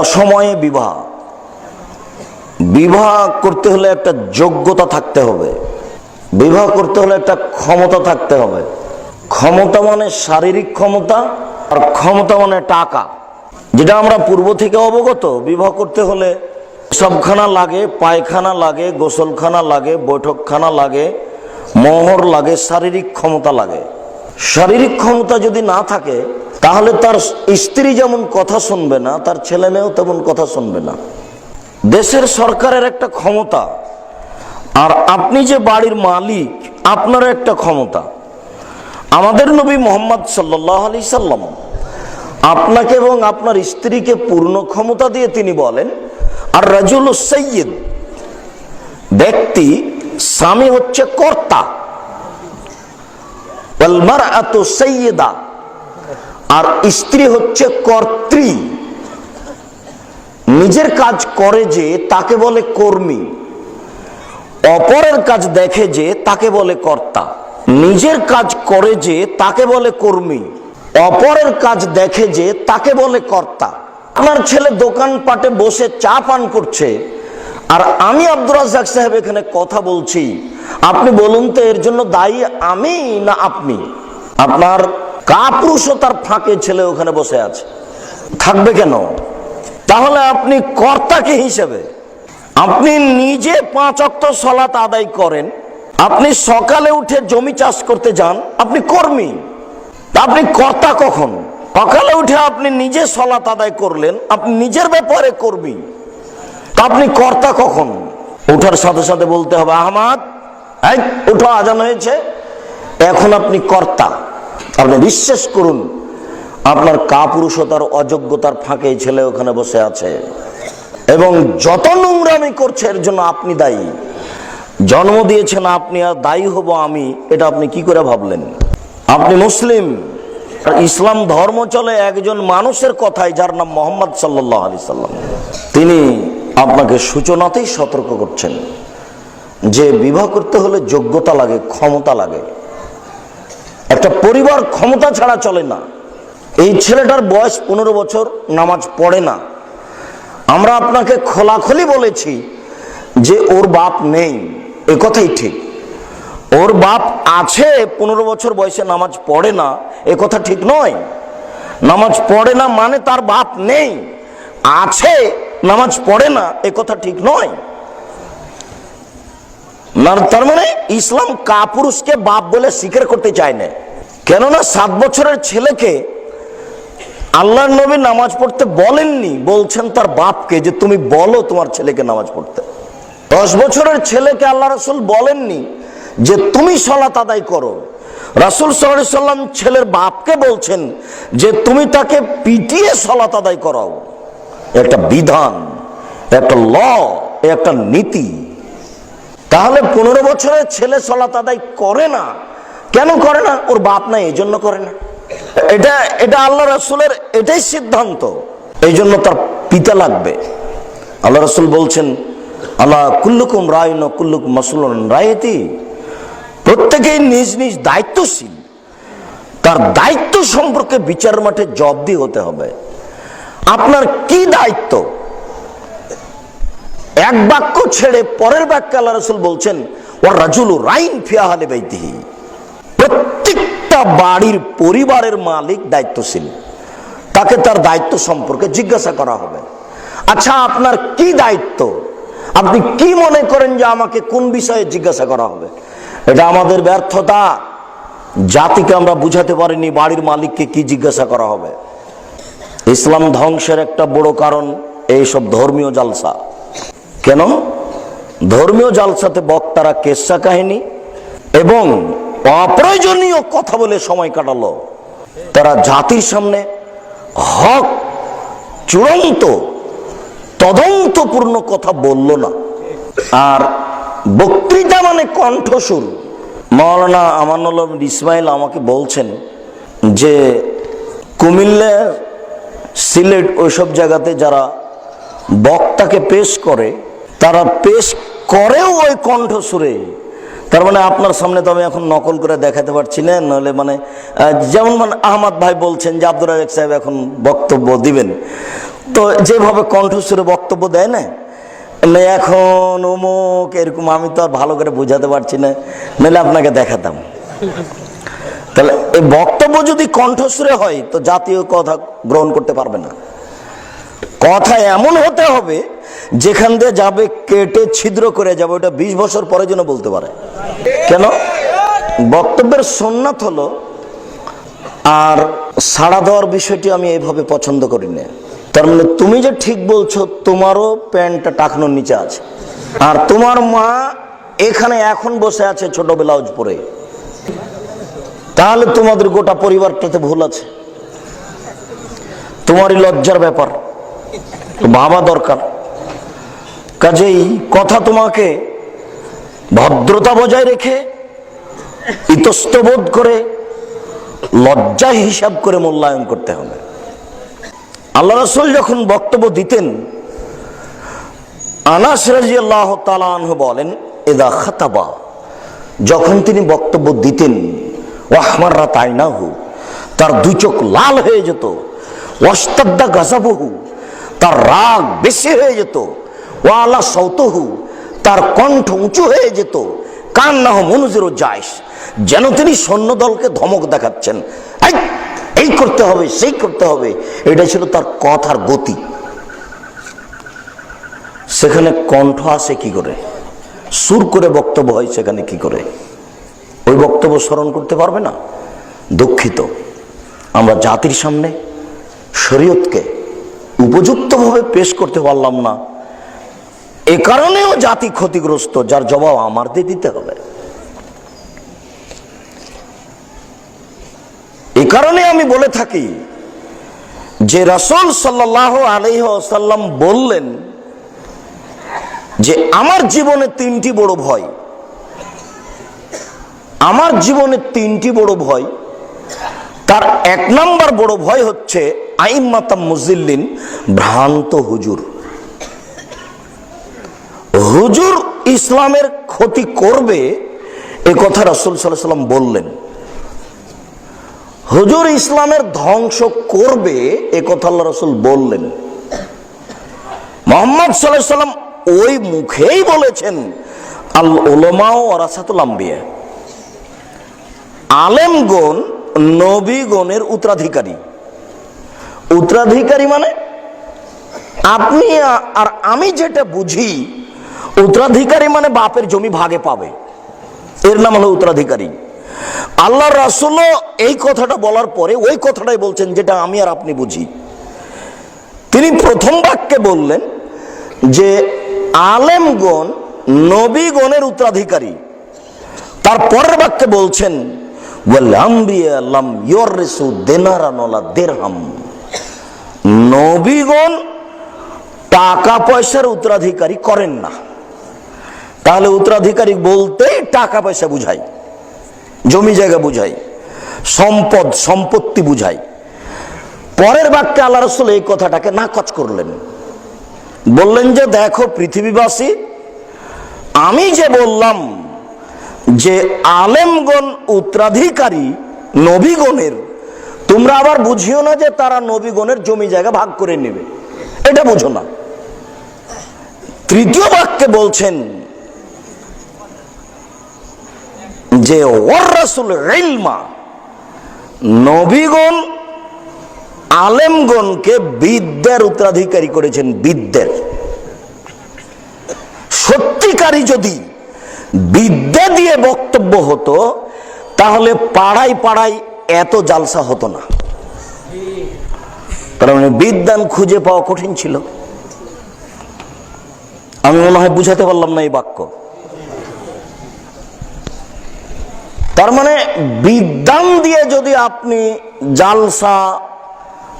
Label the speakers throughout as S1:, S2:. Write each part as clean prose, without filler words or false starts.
S1: অসময়ে বিবাহ বিবাহ করতে হলে একটা যোগ্যতা থাকতে হবে, বিবাহ করতে হলে একটা ক্ষমতা থাকতে হবে। ক্ষমতা মানে শারীরিক ক্ষমতা, আর ক্ষমতা মানে টাকা, যেটা আমরা পূর্ব থেকে অবগত। বিবাহ করতে হলে সবখানা লাগে, পায়খানা লাগে, গোসলখানা লাগে, বৈঠকখানা লাগে, মোহর লাগে, শারীরিক ক্ষমতা লাগে। শারীরিক ক্ষমতা যদি না থাকে তাহলে তার স্ত্রী যেমন কথা শুনবে না, তার ছেলে মেয়েও তেমন কথা শুনবে না। দেশের সরকারের একটা ক্ষমতা, আর আপনি যে বাড়ির মালিক আপনার একটা ক্ষমতা। আমাদের নবী মুহাম্মদ সাল্লাল্লাহু আলাইহি সাল্লাম আপনাকে এবং আপনার স্ত্রীকে পূর্ণ ক্ষমতা দিয়ে তিনি বলেন, আর রাজুলুস সাইয়্যিদ, ব্যক্তি, স্বামী হচ্ছে কর্তা, ওয়াল মারআতু সাইয়্যিদা, আর স্ত্রী হচ্ছে কর্ত্রী। নিজের কাজ করে যে তাকে বলে কর্মী, অপরের কাজ দেখে যে তাকে বলে কর্তা। নিজের কাজ করে যে তাকে বলে কর্মী, অপরের কাজ দেখে যে তাকে বলে কর্তা। আপনার ছেলে দোকানপাটে বসে চা পান করছে, আর আমি আব্দুর রাজ্জাক সাহেব এখানে কথা বলছি, আপনি বলুন তো এর জন্য দায়ী আমি না আপনি? আপনার কাপুরুষতার ফাঁকে ছেলে ওখানে বসে আছে, থাকবে কেন? তাহলে আপনি কর্তা কি হিসেবে? আপনি নিজে 5 ওয়াক্ত সালাত আদায় করেন, আপনি সকালে উঠে জমি চাষ করতে যান, আপনি কর্মী। আপনি কর্তা কখন? সকালে উঠে আপনি নিজে সালাত আদায় করলেন, আপনি নিজের ব্যাপারে কর্মী, আপনি কর্তা কখন? ওঠার সাথে সাথে বলতে হবে, আহমদ এই উঠো, আজান হয়েছে, এখন আপনি কর্তা। আপনি বিশ্বাস করুন, আপনার কাপুরুষতার অযোগ্যতার ফাঁকে ছেলে ওখানে বসে আছে, এবং যত নোংরামি করছে এর জন্য আপনি দায়ী। জন্ম দিয়েছেন আপনি, আর দায়ী হব আমি, এটা আপনি কি করে ভাবলেন? আপনি মুসলিম, ইসলাম ধর্ম চলে একজন মানুষের কথাই, যার নাম মুহাম্মদ সাল্লাল্লাহু আলাইহি সাল্লাম। তিনি আপনাকে সূচনাতেই সতর্ক করছেন যে বিবাহ করতে হলে যোগ্যতা লাগে, ক্ষমতা লাগে। একটা পরিবার ক্ষমতা ছাড়া চলে না। এই ছেলেটার বয়স 15 বছর, নামাজ পড়ে না। আমরা আপনাকে খোলাখুলি বলেছি যে ওর বাপ নেই, এ কথাই ঠিক। ওর বাপ আছে, 15 বছর বয়সে নামাজ পড়ে না, এ কথা ঠিক নয়। নামাজ পড়ে না মানে তার বাপ নেই, আছে নামাজ পড়ে না, এ কথা ঠিক নয়। তার মানে ইসলাম কাপুরুষকে বাপ বলে স্বীকার করতে চায় না। কেননা 7 বছরের ছেলেকে আল্লাহর নবী নামাজ পড়তে বলেননি, বলছেন তার বাপকে যে তুমি বলো তোমার ছেলেকে নামাজ পড়তে। 10 বছরের ছেলেকে আল্লাহ রাসূল বলেননি যে তুমি সালাত আদায় করো। রাসূল সাল্লাল্লাহু আলাইহি সাল্লাম ছেলের বাপকে বলছেন যে তুমি তাকে পিটিয়ে সালাত আদায় করাও। একটা বিধান, একটা ল, একটা নীতি। তাহলে 15 বছরের ছেলে সালাত আদায় করে না, কেন করে না? ওর বাপ নাই, এই জন্য করে না। এটা আল্লাহ রাসূলের এটাই সিদ্ধান্ত, এই জন্য তার পিতা লাগবে। আল্লাহ রাসূল বলছেন, আল্লাহ কুল্লুকুম রায়ুন কুল্লুকুম মাসউলুন আন রাইয়াতি, প্রত্যেকেই নিজ নিজ দায়িত্বশীল, তার দায়িত্ব সম্পর্কে বিচার মাঠে জবাবদিহি হতে হবে। আপনার কি দায়িত্ব? এক বাক্য ছেড়ে পরের বাক্যে আল্লাহ রাসূল বলছেন, ওয়া রাজুলু রাইন ফি আহলি বাইতিহি, প্রত্যেকটা বাড়ির পরিবারের মালিক দায়িত্বশীল, তাকে তার দায়িত্ব সম্পর্কে জিজ্ঞাসা করা হবে। আচ্ছা, আপনার কি দায়িত্ব? আপনি কি মনে করেন যে আমাকে কোন বিষয়ে জিজ্ঞাসা করা হবে? এটা আমাদের ব্যর্থতা, জাতিকে আমরা বুঝাতে পারিনি বাড়ির মালিককে কি জিজ্ঞাসা করা হবে। ইসলাম ধ্বংসের একটা বড় কারণ এইসব ধর্মীয় জালসা। কেন? ধর্মীয় জালসাতে বক্তারা কেসা কাহিনী এবং অপ্রয়োজনীয় কথা বলে সময় কাটালো। তারা জাতির সামনে হক, চূড়ান্ত তদন্তপূর্ণ কথা বলল না। আর বক্তৃতা মানে কণ্ঠস্বর। মাওলানা আমানুল ইসমাইল আমাকে বলছেন যে কুমিল্লা, সিলেট, ওইসব জায়গাতে যারা বক্তাকে পেশ করে, তারা পেশ করেও ওই কণ্ঠস্বরে। তার মানে আপনার সামনে তো আমি এখন নকল করে দেখাতে পারছি না, নাহলে মানে যেমন আহমদ ভাই বলছেন যে আব্দুর রাজ্জাক সাহেব এখন বক্তব্য দিবেন, তো যেভাবে কণ্ঠস্বরে বক্তব্য দেয় না, এখন অমুক এরকম, আমি তো আর ভালো করে বোঝাতে পারছি না, নাহলে আপনাকে দেখাতাম। তাহলে এই বক্তব্য যদি কণ্ঠস্বরে হয় তো জাতীয় কথা গ্রহণ করতে পারবে না। কথা এমন হতে হবে যেখান দিয়ে যাবে কেটে ছিদ্র করে যাবে, ওটা 20 বছর পরে যেন বলতে পারে। কেন? বক্তব্যের সুন্নাত হলো, আর সাড়া দেওয়ার বিষয়টি আমি এইভাবে পছন্দ করি না। তার মানে তুমি যে ঠিক বলছো, তোমারও প্যান্টটা টাকনোর নিচে আছে, আর তোমার মা এখানে এখন বসে আছে ছোট ব্লাউজ পরে, তাহলে তোমাদের গোটা পরিবারটাতে ভুল আছে। তোমারই লজ্জার ব্যাপার, ভাবা দরকার। কাজেই কথা তোমাকে ভদ্রতা বজায় রেখে, ইতস্তবোধ করে, লজ্জা হিসাব করে মূল্যায়ন করতে হবে। আল্লাহ রাসূল যখন বক্তব্য দিতেন, আনাস রাদিয়াল্লাহু তাআলা আনহু বলেন, ইদা খাতাবা, যখন তিনি বক্তব্য দিতেন, ওয়াহমাররাত আইনাহু, তার দুই চোখ লাল হয়ে যেত, ওয়াশতাদ্দা গাযাবুহু, তার রাগ বেশি হয়ে যেত, ওয়ালা সাউতুহু, তার কণ্ঠ উঁচু হয়ে যেত, কান্নাহু মুনজিরু জাইশ, যেন তিনি সৈন্যদলকে ধমক দেখাচ্ছেন, এই করতে হবে, সেই করতে হবে। এটা ছিল তার কথার গতি। সেখানে কণ্ঠ আসে কি করে? সুর করে বক্তব্য হয় সেখানে কি করে? ওই বক্তব্য স্মরণ করতে পারবে না। দুঃখিত, আমরা জাতির সামনে শরীয়তকে উপযুক্তভাবে পেশ করতে পারলাম না, এ কারণেও জাতি ক্ষতিগ্রস্ত, যার জবাব আমাদের দিতে হবে। এই কারণে আমি বলে থাকি যে রাসূল সাল্লাল্লাহু আলাইহি ওয়াসাল্লাম বললেন যে আমার জীবনে 3টি বড় ভয়, আমার জীবনে 3টি বড় ভয়। তার 1 নম্বর বড় ভয় হচ্ছে আইম্মাতাম মুজিল্লিন, ভ্রান্ত হুজুর। হুজুর ইসলামের ক্ষতি করবে এ কথা রাসূল সাল্লাল্লাহু আলাইহি ওয়াসাল্লাম বললেন। হুজুর ইসলামের ধ্বংস করবে এ কথা আল্লাহ রাসূল বললেন। মুহাম্মদ সাল্লাল্লাহু আলাইহি ওয়াসাল্লাম ওই মুখেই বলেছেন, আল উলামা ওয়ারাসাতুল আম্বিয়া, আলেমগণ নবীগণের উত্তরাধিকারী। উত্তরাধিকারী মানে আপনি আর আমি যেটা বুঝি, উত্তরাধিকারী মানে বাপের জমি ভাগে পাবে, এর নাম হলো উত্তরাধিকারী। আল্লাহ রাসূলও এই কথাটা বলার পরে ওই কথাটাই বলছেন যেটা আমি আর আপনি বুঝি। তিনি প্রথম বাক্যে বললেন যে আলেমগণ নবীগণের উত্তরাধিকারী, তার পরের বাক্যে বলছেন ওয়াল আম্বিয়া লাম ইউরিসু দিনারান ওয়ালা দিরহাম, নবীগণ টাকা পয়সার উত্তরাধিকারী করেন না। তাহলে উত্তরাধিকারী বলতেই টাকা পয়সা বুঝায়, জমি জায়গা বুঝায়, সম্পদ সম্পত্তি বুঝায়। পরের বাক্যে আল্লাহ রাসূল এই কথাটাকে নাকচ করলেন, বললেন যে দেখো পৃথিবীবাসী, আমি যে বললাম যে আলেমগণ উত্তরাধিকারী নবীগণের, তোমরা আবার বুঝিও না যে তারা নবীগণের জমি জায়গা ভাগ করে নেবে, এটা বুঝো না। তৃতীয় বাক্যে বলছেন যে ওয়ারাসুল ইলমা, নবীগণ আলেমগণকে বিদ্যার উত্তরাধিকারী করেছেন, বিদ্যার। সত্যিকারী যদি বিদ্যা দিয়ে বক্তব্য হতো তাহলে পাড়ায় পাড়ায় এত জালসা হতো না। তার মানে বিদ্যান খুঁজে পাওয়া কঠিন ছিল। আমি মনে হয় বুঝাতে পারলাম না এই বাক্য। তার মানে বিদ্যান দিয়ে যদি আপনি জালসা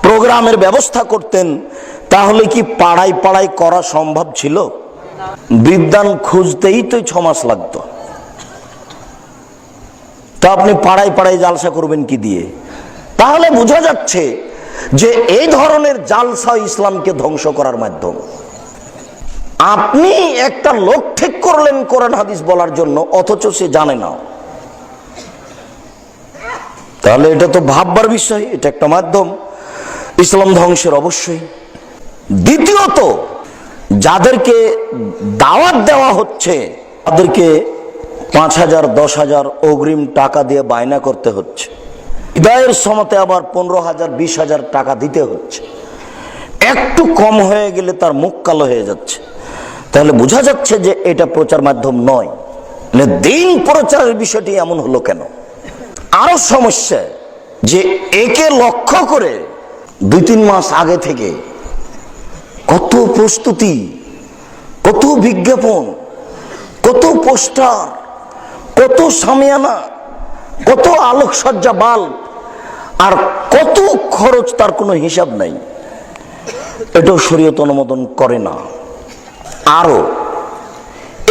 S1: প্রোগ্রামের ব্যবস্থা করতেন তাহলে কি পাড়ায় পাড়ায় করা সম্ভব ছিল? বিদ্যান খুঁজতেই তো 6 মাস লাগতো। তো আপনি পাড়ায় পাড়ায় জালসা করবেন কি দিয়ে? তাহলে বোঝা যাচ্ছে যে এই ধরনের জালসা ইসলামকে ধ্বংস করার মাধ্যম। আপনি একটা লোক ঠিক করলেন কোরআন হাদিস বলার জন্য, অথচ সে জানে না, তাহলে এটা তো ভাববার বিষয়। এটা একটা মাধ্যম ইসলাম ধ্বংসের। অবশ্যই দ্বিতীয়ত, যাদেরকে দাওয়াত দেওয়া হচ্ছে তাদেরকে 5,000 10,000 অগ্রিম টাকা দিয়ে বায়না করতে হচ্ছে, বিদায়ের সময়তে আবার 15,000 20,000 টাকা দিতে হচ্ছে। একটু কম হয়ে গেলে তার মুখ কালো হয়ে যাচ্ছে। তাহলে বোঝা যাচ্ছে যে এটা প্রচার মাধ্যম নয়। দিন প্রচারের বিষয়টি এমন হলো কেন? আরো সমস্যা যে একে লক্ষ্য করে 2-3 মাস আগে থেকে কত প্রস্তুতি, কত বিজ্ঞাপন, কত পোস্টার, কত সামিয়ানা, কত আলোকসজ্জা বাল্ব, আর কত খরচ তার কোনো হিসাব নাই। এটাও শরীয়ত অনুমোদন করে না। আরো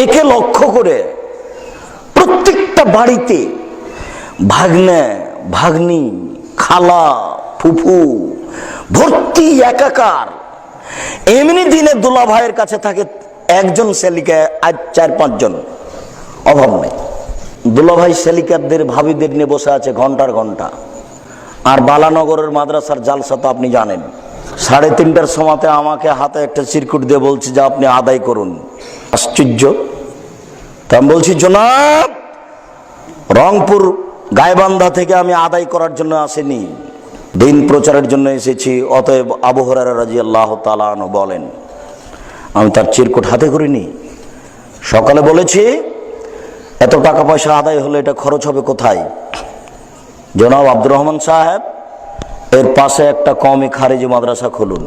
S1: একে লক্ষ্য করে প্রত্যেকটা বাড়িতে ভাগ্নে, ভাগ্নি, খালা, ফুফু ভর্তি একাকার। এমনি দিনে দুলা ভাইয়ের কাছে থাকে একজন সেলিকা, আজ 4-5 জন, অভাব নেই। দুলা ভাই সেলিকারদের ভাবিদের নিয়ে বসে আছে ঘন্টার ঘন্টা। আর বালানগরের মাদ্রাসার জালসা তো আপনি জানেন। 3:30টার সময়তে আমাকে হাতে একটা চিরকুট দিয়ে বলছে যে আপনি আদায় করুন। আশ্চর্য। তা আমি বলছি, জনাব, রংপুর গাইবান্ধা থেকে আমি আদায় করার জন্য আসেনি, দিন প্রচারের জন্য এসেছি। অতএব আবু হুরায়রা রাদিয়াল্লাহু তাআলা আনহু বলেন, আমি তার চিরকুট হাতে করিনি। সকালে বলেছি এত টাকা পয়সা আদায় হলে এটা খরচ হবে কোথায়? জনাব আব্দুর রহমান সাহেব, এর পাশে একটা কওমি খারিজি মাদ্রাসা খুলুন,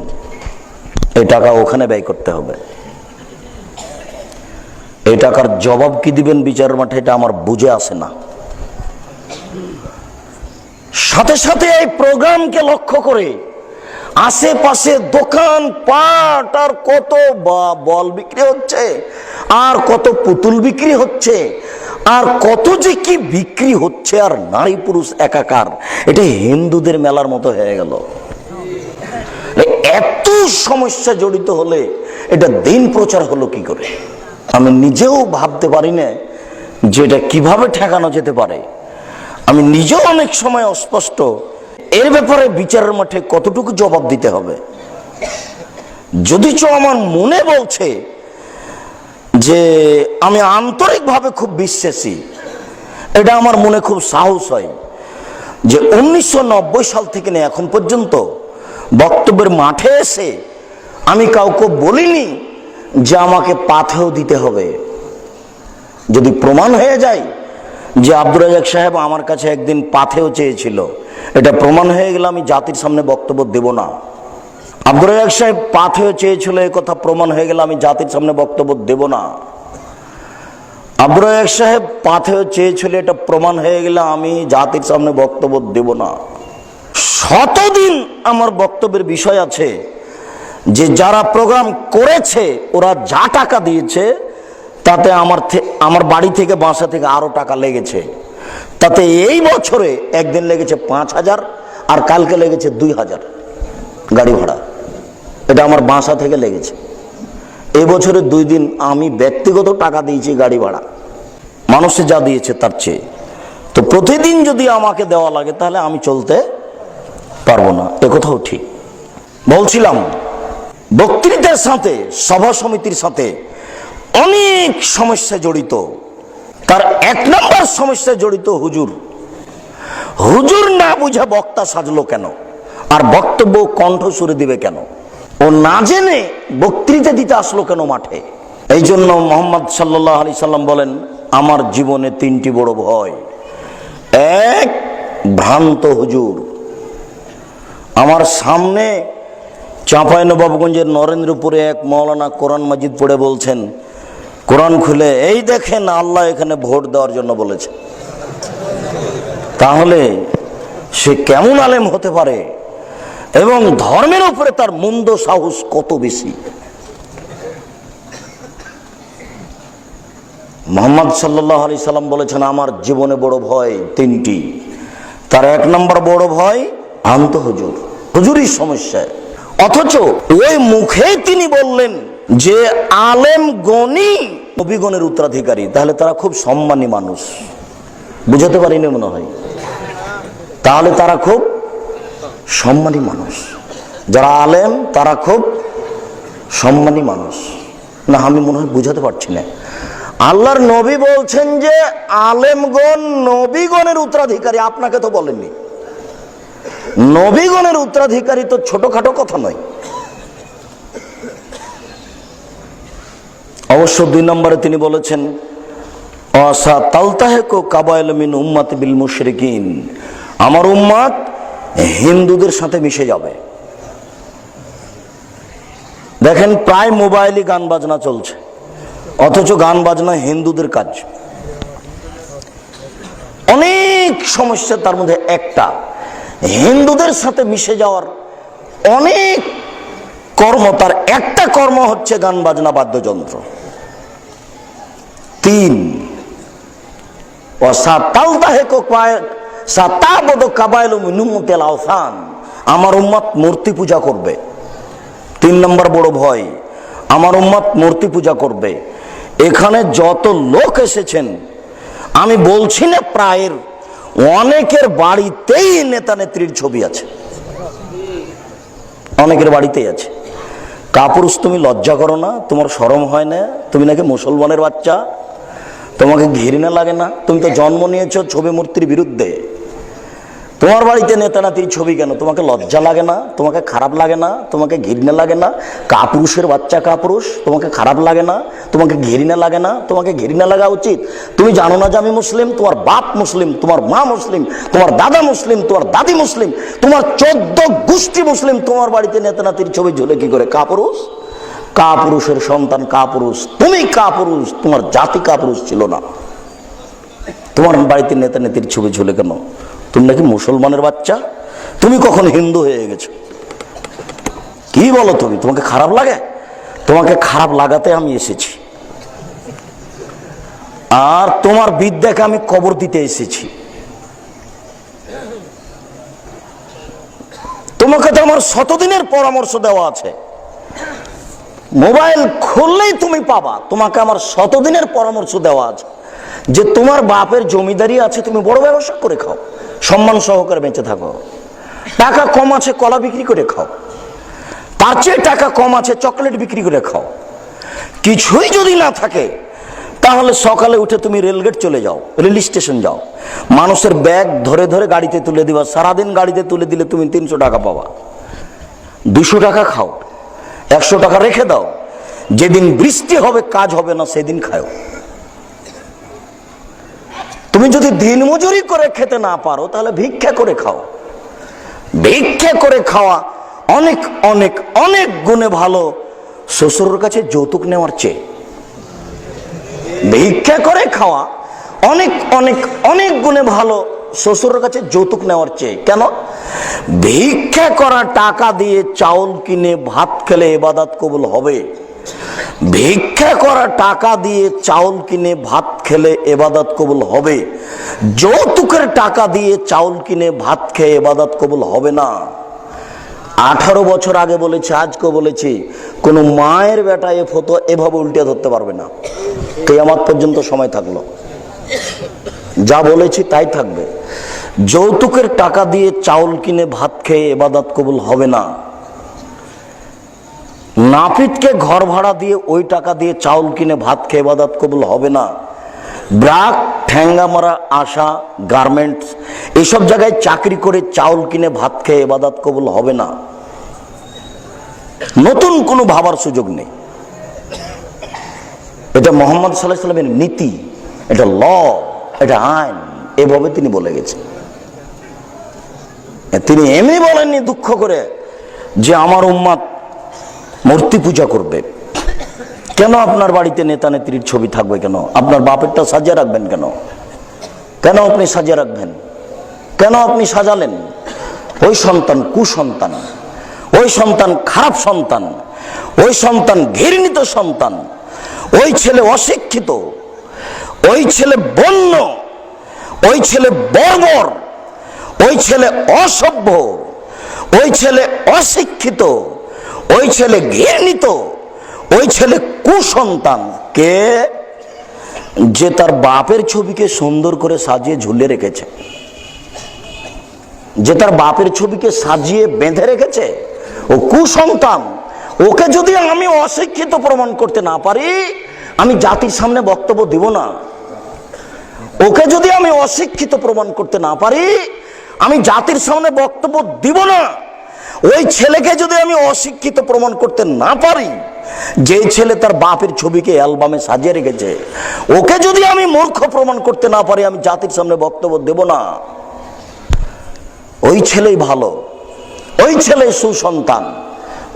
S1: এই টাকা ওখানে ব্যয় করতে হবে। এই টাকার জবাব কি দিবেন বিচারের মাঠে, এটা আমার বুঝে আসে না। সাথে সাথে এই প্রোগ্রামকে লক্ষ্য করে আশেপাশে দোকান পাট আর কত বল বিক্রি হচ্ছে, আর কত পুতুল বিক্রি হচ্ছে, আর কত যে কি বিক্রি হচ্ছে, আর নারী পুরুষ একাকার। এটা হিন্দুদের মেলার মতো হয়ে গেল। এত সমস্যা জড়িত হলে এটা দিন প্রচার হলো কি করে? আমি নিজেও ভাবতে পারি না যে এটা কিভাবে ঠেকানো যেতে পারে। আমি নিজেও অনেক সময় অস্পষ্ট। এর ব্যাপারে বিচারের মাঠে কতটুকু জবাব দিতে হবে? যদিচ আমার মনে বলছে যে আমি আন্তরিকভাবে খুব বিশ্বাসী, এটা আমার মনে খুব সাহস হয় যে 1990 সাল থেকে নিয়ে এখন পর্যন্ত বক্তব্যের মাঠে এসে আমি কাউকে বলিনি যে আমাকে পাথেও দিতে হবে। যদি প্রমাণ হয়ে যায় যে আব্দুর রাজ্জাক সাহেব আমার কাছে একদিন পাথেও চেয়েছিল, এটা প্রমাণ হয়ে গেলে আমি জাতির সামনে বক্তব্য দেব না। আব্দুর রাজ্জাক সাহেব পাথেও চেয়েছিল, এই কথা প্রমাণ হয়ে গেলে আমি জাতির সামনে বক্তব্য দেব না। আব্দুর রাজ্জাক সাহেব পাথেও চেয়েছিল, এটা প্রমাণ হয়ে গেলে আমি জাতির সামনে বক্তব্য দেব না। শতদিন আমার বক্তব্যের বিষয় আছে যে যারা প্রোগ্রাম করেছে ওরা যা টাকা দিয়েছে তাতে আমার বাড়ি থেকে বাসা থেকে আরো টাকা লেগেছে। তাতে এই বছরে একদিন লেগেছে 5,000 আর কালকে লেগেছে 2,000 গাড়ি ভাড়া। এটা আমার বাসা থেকে লেগেছে। এই বছরে 2 দিন আমি ব্যক্তিগত টাকা দিয়েছি গাড়ি ভাড়া, মানুষে যা দিয়েছে তার চেয়ে। তো প্রতিদিন যদি আমাকে দেওয়া লাগে তাহলে আমি চলতে পারবো না, একথাও ঠিক। বলছিলাম বক্তৃতার সাথে সভা সমিতির সাথে অনেক সমস্যা জড়িত। তার 1 নম্বর সমস্যা জড়িত হুজুর। হুজুর না বুঝে বক্তা সাজলো কেন, আর বক্তব্য কণ্ঠস্বরে দিবে কেন? ও না জেনে বক্তৃতা দিতে আসলো কেন মাঠে? এই জন্য মুহাম্মদ সাল্লাল্লাহু আলাইহি সাল্লাম বলেন, আমার জীবনে 3টি বড় ভয়। 1, ভ্রান্ত হুজুর। আমার সামনে চাঁপাইনবাবগঞ্জের নরেন্দ্রপুরে এক মৌলানা কোরআন মাজিদ পড়ে বলছেন, কোরআন খুলে, এই দেখেন আল্লাহ এখানে ভোট দেওয়ার জন্য বলেছে। তাহলে সে কেমন আলেম হতে পারে এবং ধর্মের উপরে তার মন্দ সাহস কত বেশি। মুহাম্মদ সাল্লাল্লাহু আলাইহি সাল্লাম বলেছেন, আমার জীবনে বড় ভয় 3টি। তার 1 নম্বর বড় ভয় ভ্রান্ত হুজুর, হুজুরই সমস্যা। অথচ ওই মুখেই তিনি বললেন যে আলেম গণী নবীগণের উত্তরাধিকারী, তাহলে তারা খুব সম্মানী মানুষ। বুঝাতে পারিনি মনে হয়? তাহলে তারা খুব সম্মানী মানুষ। যারা আলেম তারা খুব সম্মানী মানুষ না, আমি মনে হয় বুঝাতে পারছি না। আল্লাহর নবী বলছেন যে আলেমগণ নবীগণের উত্তরাধিকারী, আপনাকে তো বলেননি। নবীগণের উত্তরাধিকারী তো ছোটখাটো কথা নয়। অবশ্য 2 নম্বরে তিনি বলেছেন আমার উম্মত হিন্দুদের সাথে মিশে যাবে। দেখেন প্রায় মোবাইলে গান বাজনা চলছে, অথচ গান বাজনা হিন্দুদের কাজ। অনেক সমস্যা, তার মধ্যে একটা হিন্দুদের সাথে মিশে যাওয়ার অনেক কর্ম, তার একটা কর্ম হচ্ছে গান বাজনা বাদ্যযন্ত্র। 3 আমার উম্মত মূর্তি পূজা করবে। 3 নম্বর বড় ভয়, আমার উম্মত মূর্তি পূজা করবে। এখানে যত লোক এসেছেন, আমি বলছি না প্রায়ের, অনেকের বাড়িতেই নেতা নেত্রীর ছবি আছে, অনেকের বাড়িতেই আছে। কাপুরুষ, তুমি লজ্জা করো না? তোমার শরম হয় না? তুমি নাকি মুসলমানের বাচ্চা, তোমাকে ঘৃণা লাগে না? তুমি তো জন্ম নিয়েছো ছবি মূর্তির বিরুদ্ধে, তোমার বাড়িতে নেতা নাতির ছবি কেন? তোমাকে লজ্জা লাগে না? তোমাকে খারাপ লাগে না? তোমাকে ঘৃণা লাগে না? কাপুরুষের বাচ্চা কাপুরুষ, তোমাকে খারাপ লাগে না? তোমাকে ঘৃণা লাগে না? তোমাকে ঘৃণা লাগা উচিত। তুমি জানো না যে আমি মুসলিম? তোমার বাপ মুসলিম, তোমার মা মুসলিম, তোমার দাদা মুসলিম, তোমার দাদি মুসলিম, তোমার 14 গোষ্ঠী মুসলিম, তোমার বাড়িতে নেতা নাতির ছবি ঝুলে কি করে? কাপুরুষ, কাপুরুষের সন্তান কাপুরুষ, তুমি কাপুরুষ, তোমার জাতি কাপুরুষ ছিল না। তোমার বাড়িতে নেতা নেত্রীর ছবি ঝুলে কেন? তুমি নাকি মুসলমানের বাচ্চা, তুমি কখন হিন্দু হয়ে গেছো? কি বলো তুমি? তোমাকে খারাপ লাগে? তোমাকে খারাপ লাগাতে আমি এসেছি, আর তোমার বিদ্যাকে আমি কবর দিতে এসেছি। তোমাকে তো আমার শতদিনের পরামর্শ দেওয়া আছে, মোবাইল খুললেই তুমি পাবা। তোমাকে আমার শতদিনের পরামর্শ দেওয়া আছে যে তোমার বাপের জমিদারি আছে, তুমি বড় ব্যবসা করে খাও, সম্মান সহকারে বেঁচে থাকো। টাকা কম আছে, কলা বিক্রি করে খাও। তার চেয়ে টাকা কম আছে, চকলেট বিক্রি করে খাও। কিছুই যদি না থাকে, তাহলে সকালে উঠে তুমি রেলগেট চলে যাও, রেল স্টেশন যাও, মানুষের ব্যাগ ধরে ধরে গাড়িতে তুলে দিবা। সারাদিন গাড়িতে তুলে দিলে তুমি 300 টাকা পাবা। 200 টাকা খাও, 100 টাকা রেখে দাও। যেদিন বৃষ্টি হবে, কাজ হবে না, সেদিন খাও। তুমি যদি দিনমজুরি করে খেতে না পারো, তাহলে ভিক্ষা করে খাও। ভিক্ষা করে খাওয়া অনেক অনেক অনেক গুণে ভালো শ্বশুরের কাছে যৌতুক নেওয়ার চেয়ে। ভিক্ষা করে খাওয়া অনেক অনেক অনেক গুণে ভালো শ্বশুরের কাছে যৌতুক নেওয়ার চেয়ে। কেন? ভিক্ষা করা টাকা দিয়ে চাউল কিনে ভাত খেলে ইবাদত কবুল হবে। ভিক্ষা করা টাকা দিয়ে চাউল কিনে ভাত খেলে ইবাদত কবুল হবে। যৌতুকের টাকা দিয়ে চাউল কিনে ভাত খেয়ে ইবাদত কবুল হবে না। 18 বছর আগে বলেছি, আজকে বলেছি, কোন মায়ের বেটা এ ফতোয়া এভাবে উল্টে ধরতে পারবে না। কিয়ামত পর্যন্ত সময় থাকলো, যা বলেছি তাই থাকবে। যৌতুকের টাকা দিয়ে চাউল কিনে ভাত খেয়ে ইবাদত কবুল হবে না। নাপিতকে ঘর ভাড়া দিয়ে ওই টাকা দিয়ে চাউল কিনে ভাত খেয়ে ইবাদত কবুল হবে না। ব্রাক, ঠ্যাঙ্গামারা, আশা, গার্মেন্টস, এসব জায়গায় চাকরি করে চাউল কিনে ভাত খেয়ে ইবাদত কবুল হবে না। নতুন কোনো ভাবার সুযোগ নেই। এটা মুহাম্মদ সাল্লাল্লাহু আলাইহি ওয়াসাল্লামের নীতি, এটা ল, এটা আইন, এভাবে তিনি বলে গেছেন। তিনি এমনি বলেননি দুঃখ করে যে আমার উম্মত মূর্তি পূজা করবে। কেন আপনার বাড়িতে নেতা নেত্রীর ছবি থাকবে? কেন আপনার বাপেরটা সাজিয়ে রাখবেন? কেন কেন আপনি সাজিয়ে রাখবেন? কেন আপনি সাজালেন? ওই সন্তান কুসন্তান, ওই সন্তান খারাপ সন্তান, ওই সন্তান ঘৃণিত সন্তান, ওই ছেলে অশিক্ষিত, ওই ছেলে বন্য, ওই ছেলে বর্বর, ওই ছেলে অসভ্য, ওই ছেলে অশিক্ষিত, ওই ছেলে ঘৃণিত, ওই ছেলে কুসন্তান। কে? যে তার বাপের ছবিকে সুন্দর করে সাজিয়ে ঝুলে রেখেছে, যে তার বাপের ছবিকে সাজিয়ে বেঁধে রেখেছে, ও কুসন্তান, ওকে যদি আমি অশিক্ষিত প্রমাণ করতে না পারি, আমি জাতির সামনে বক্তব্য দিব না। ওকে যদি আমি অশিক্ষিত প্রমাণ করতে না পারি, আমি জাতির সামনে বক্তব্য দিব না। ওই ছেলেকে যদি আমি অশিক্ষিত প্রমাণ করতে না পারি, যে ছেলে তার বাপের ছবিকে অ্যালবামে সাজিয়ে রেখেছে, ওকে যদি আমি মূর্খ প্রমাণ করতে না পারি, আমি জাতির সামনে বক্তব্য দেব না। ওই ছেলেই ভালো, ওই ছেলে সুসন্তান,